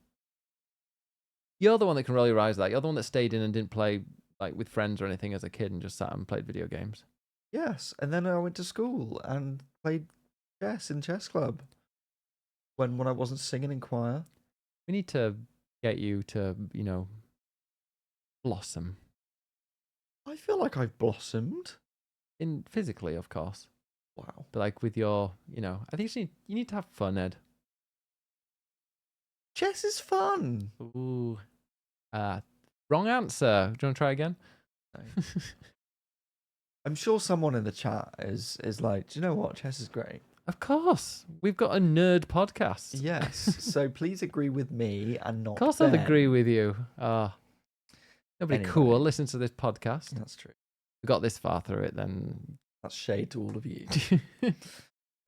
You're the one that can roll your eyes at that. You're the one that stayed in and didn't play like with friends or anything as a kid and just sat and played video games. Yes, and then I went to school and played chess in chess club when I wasn't singing in choir. We need to get you to, blossom. I feel like I've blossomed. In physically, of course. Wow. But like with your, I think you need to have fun, Ed. Chess is fun. Ooh. Wrong answer. Do you want to try again? I'm sure someone in the chat is like, do you know what? Chess is great. Of course. We've got a nerd podcast. Yes. So please agree with me and not Of course Ben. I'll agree with you. Nobody Anyway. cool listens to this podcast. That's true. We got this far through it, then That's shade to all of you.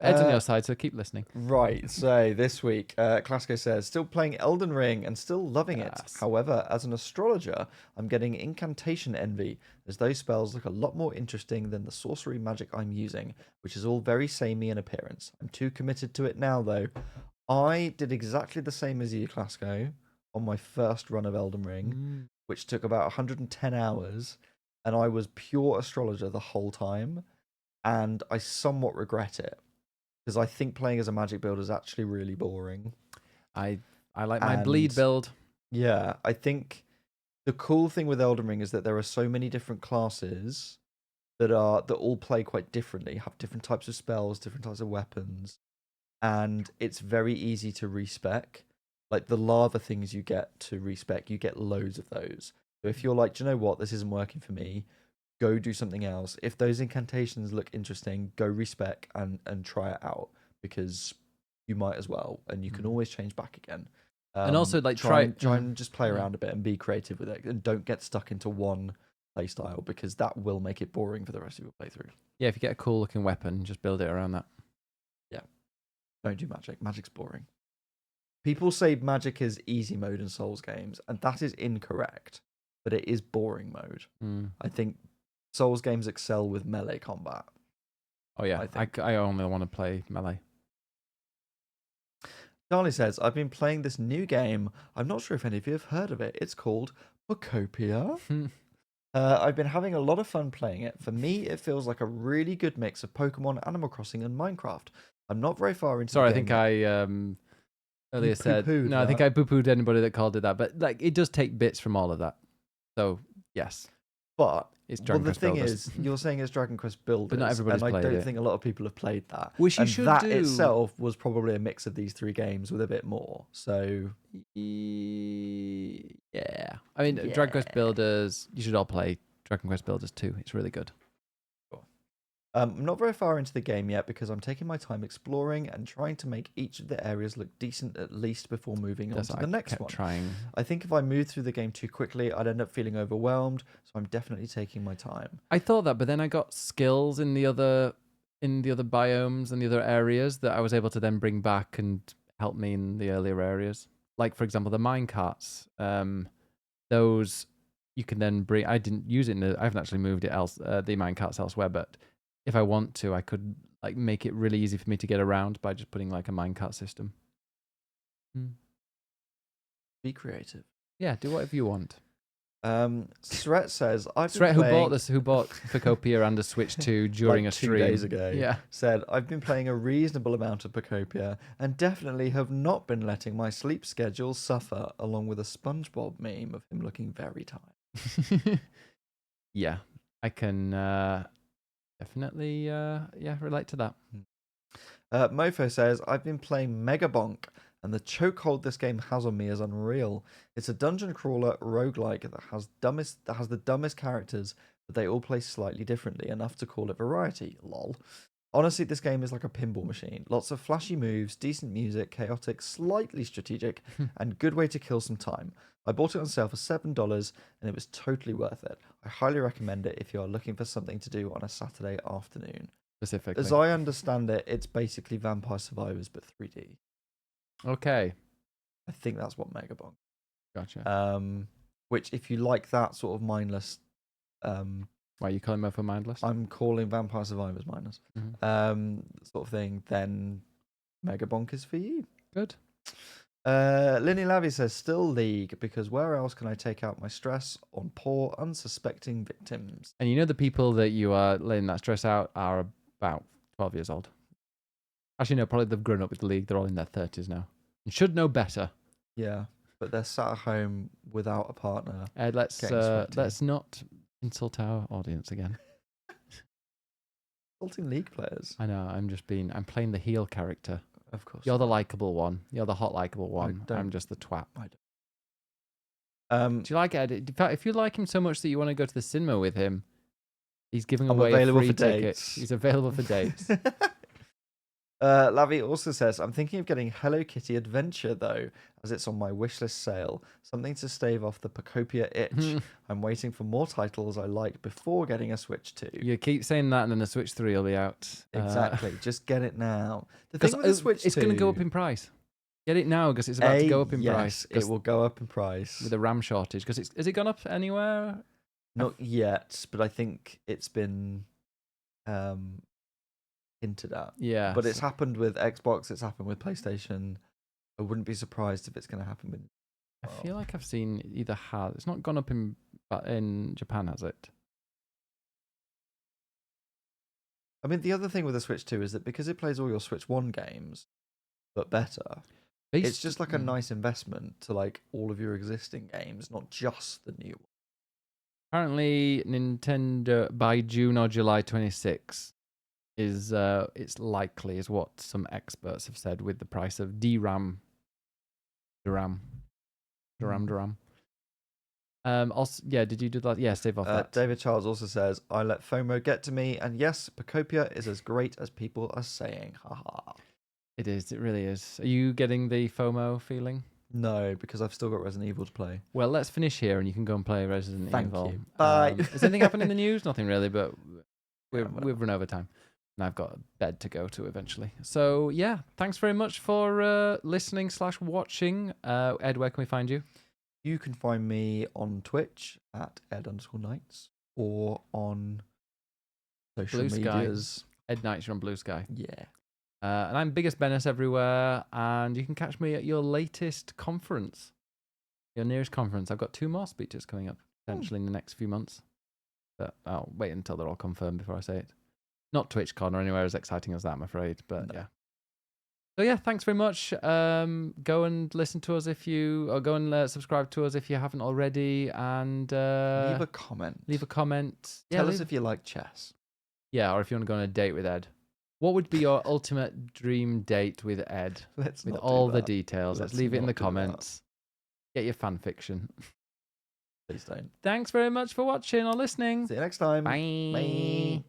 Ed's on your side, so keep listening. Right, so this week, Classico says, still playing Elden Ring and still loving it. Yes. However, as an astrologer, I'm getting incantation envy, as those spells look a lot more interesting than the sorcery magic I'm using, which is all very samey in appearance. I'm too committed to it now, though. I did exactly the same as you, Classico, on my first run of Elden Ring, which took about 110 hours, and I was pure astrologer the whole time, and I somewhat regret it. Because I think playing as a magic builder is actually really boring. I like my bleed build. Yeah, I think the cool thing with Elden Ring is that there are so many different classes that all play quite differently, have different types of spells, different types of weapons, and it's very easy to respec. Like the lava things you get to respec, you get loads of those. So if you're like, do you know what, this isn't working for me, go do something else. If those incantations look interesting, go respec and try it out, because you might as well, and you can always change back again. And also, like, try and just play around a bit and be creative with it, and don't get stuck into one playstyle, because that will make it boring for the rest of your playthrough. Yeah, if you get a cool looking weapon, just build it around that. Yeah, don't do magic. Magic's boring. People say magic is easy mode in Souls games, and that is incorrect. But it is boring mode. I think Souls games excel with melee combat. Oh yeah, I only want to play melee. Charlie says, I've been playing this new game. I'm not sure if any of you have heard of it. It's called Pokopia. I've been having a lot of fun playing it. For me, it feels like a really good mix of Pokemon, Animal Crossing, and Minecraft. I'm not very far into Sorry, the game. I think I earlier said... No, I think I poo-pooed anybody that called it that. But like, it does take bits from all of that. So, yes. But it's Dragon Quest Builders. Is, you're saying it's Dragon Quest Builders, but not everybody's and played it. I don't think a lot of people have played that. Which you and should that do. itself was probably a mix of these three games with a bit more. So, yeah. I mean, Dragon Quest Builders, you should all play Dragon Quest Builders 2. It's really good. I'm not very far into the game yet, because I'm taking my time exploring and trying to make each of the areas look decent at least before moving on to the next one. I think if I moved through the game too quickly, I'd end up feeling overwhelmed, so I'm definitely taking my time. I thought that, but then I got skills in the other biomes and the other areas that I was able to then bring back and help me in the earlier areas. Like, for example, the mine carts. Those you can then bring. I didn't use it. I haven't actually moved it the mine carts elsewhere, but if I want to, I could like make it really easy for me to get around by just putting like a minecart system. Be creative. Yeah, do whatever you want. Sret says, who bought Pokopia and a Switch 2 during like a stream 2 days ago, yeah, said, I've been playing a reasonable amount of Pokopia and definitely have not been letting my sleep schedule suffer, along with a SpongeBob meme of him looking very tired. Yeah, I can definitely relate to that. Mofo says, I've been playing Mega Bonk, and the chokehold this game has on me is unreal. It's a dungeon crawler roguelike that has the dumbest characters, but they all play slightly differently, enough to call it variety. Lol. Honestly, this game is like a pinball machine. Lots of flashy moves, decent music, chaotic, slightly strategic, and good way to kill some time. I bought it on sale for $7, and it was totally worth it. I highly recommend it if you are looking for something to do on a Saturday afternoon. Specifically. As I understand it, it's basically Vampire Survivors, but 3D. Okay. I think that's what Mega Bonk. Gotcha. Which, if you like that sort of mindless... Why are you calling Mofo mindless? I'm calling Vampire Survivors mindless. Sort of thing, then Mega Bonk is for you. Good. Linny Lavy says, still League, because where else can I take out my stress on poor, unsuspecting victims? And you know the people that you are letting that stress out are about 12 years old. Actually, no, probably they've grown up with the League. They're all in their 30s now. And should know better. Yeah, but they're sat at home without a partner. Let's not insult our audience again. Insulting League players. I know, I'm playing the heel character. Of course. You're the likable one. You're the hot likable one. I'm just the twat. I don't. Do you like Ed? In fact, if you like him so much that you want to go to the cinema with him, he's giving I'm away available a free for ticket. dates. He's available for dates. Lavi also says, I'm thinking of getting Hello Kitty Adventure though, as it's on my wishlist sale. Something to stave off the Pokopia itch. I'm waiting for more titles I like before getting a Switch 2. You keep saying that, and then the Switch 3 will be out. Exactly. Just get it now. The thing with the Switch 2... It's going to go up in price. Get it now, because it's about to go up in price. It will go up in price. With a RAM shortage. Because has it gone up anywhere? Not yet, but I think it's been... hinted at. Yeah. But it's happened with Xbox, it's happened with PlayStation. I wouldn't be surprised if it's going to happen with... I feel like I've seen either has. It's not gone up in Japan, has it? I mean, the other thing with the Switch 2 is that because it plays all your Switch 1 games, but better, it's just like a nice investment to like all of your existing games, not just the new one. Apparently, Nintendo by June or July 26 is it's likely, is what some experts have said, with the price of DRAM. Also, yeah, did you do that? Yeah, save off that. David Charles also says, I let FOMO get to me, and yes, Pokopia is as great as people are saying. Haha. It is, it really is. Are you getting the FOMO feeling? No, because I've still got Resident Evil to play. Well, let's finish here and you can go and play Resident Evil. Thank you. Bye. Has anything happened in the news? Nothing really, but we've run over time. And I've got a bed to go to eventually. So, yeah, thanks very much for listening / watching. Ed, where can we find you? You can find me on Twitch at ed_nights or on social medias. Ed Knights, you're on Blue Sky. Yeah. And I'm Biggest Bennis everywhere. And you can catch me at your latest conference, your nearest conference. I've got 2 more speeches coming up potentially in the next few months. But I'll wait until they're all confirmed before I say it. Not TwitchCon or anywhere as exciting as that, I'm afraid. But no. Yeah. So yeah, thanks very much. Go and listen to us go and subscribe to us if you haven't already, and leave a comment. Tell us if you like chess. Yeah, or if you want to go on a date with Ed. What would be your ultimate dream date with Ed? With all the details. Let's leave it in the comments. Get your fan fiction. Please don't. Thanks very much for watching or listening. See you next time. Bye. Bye.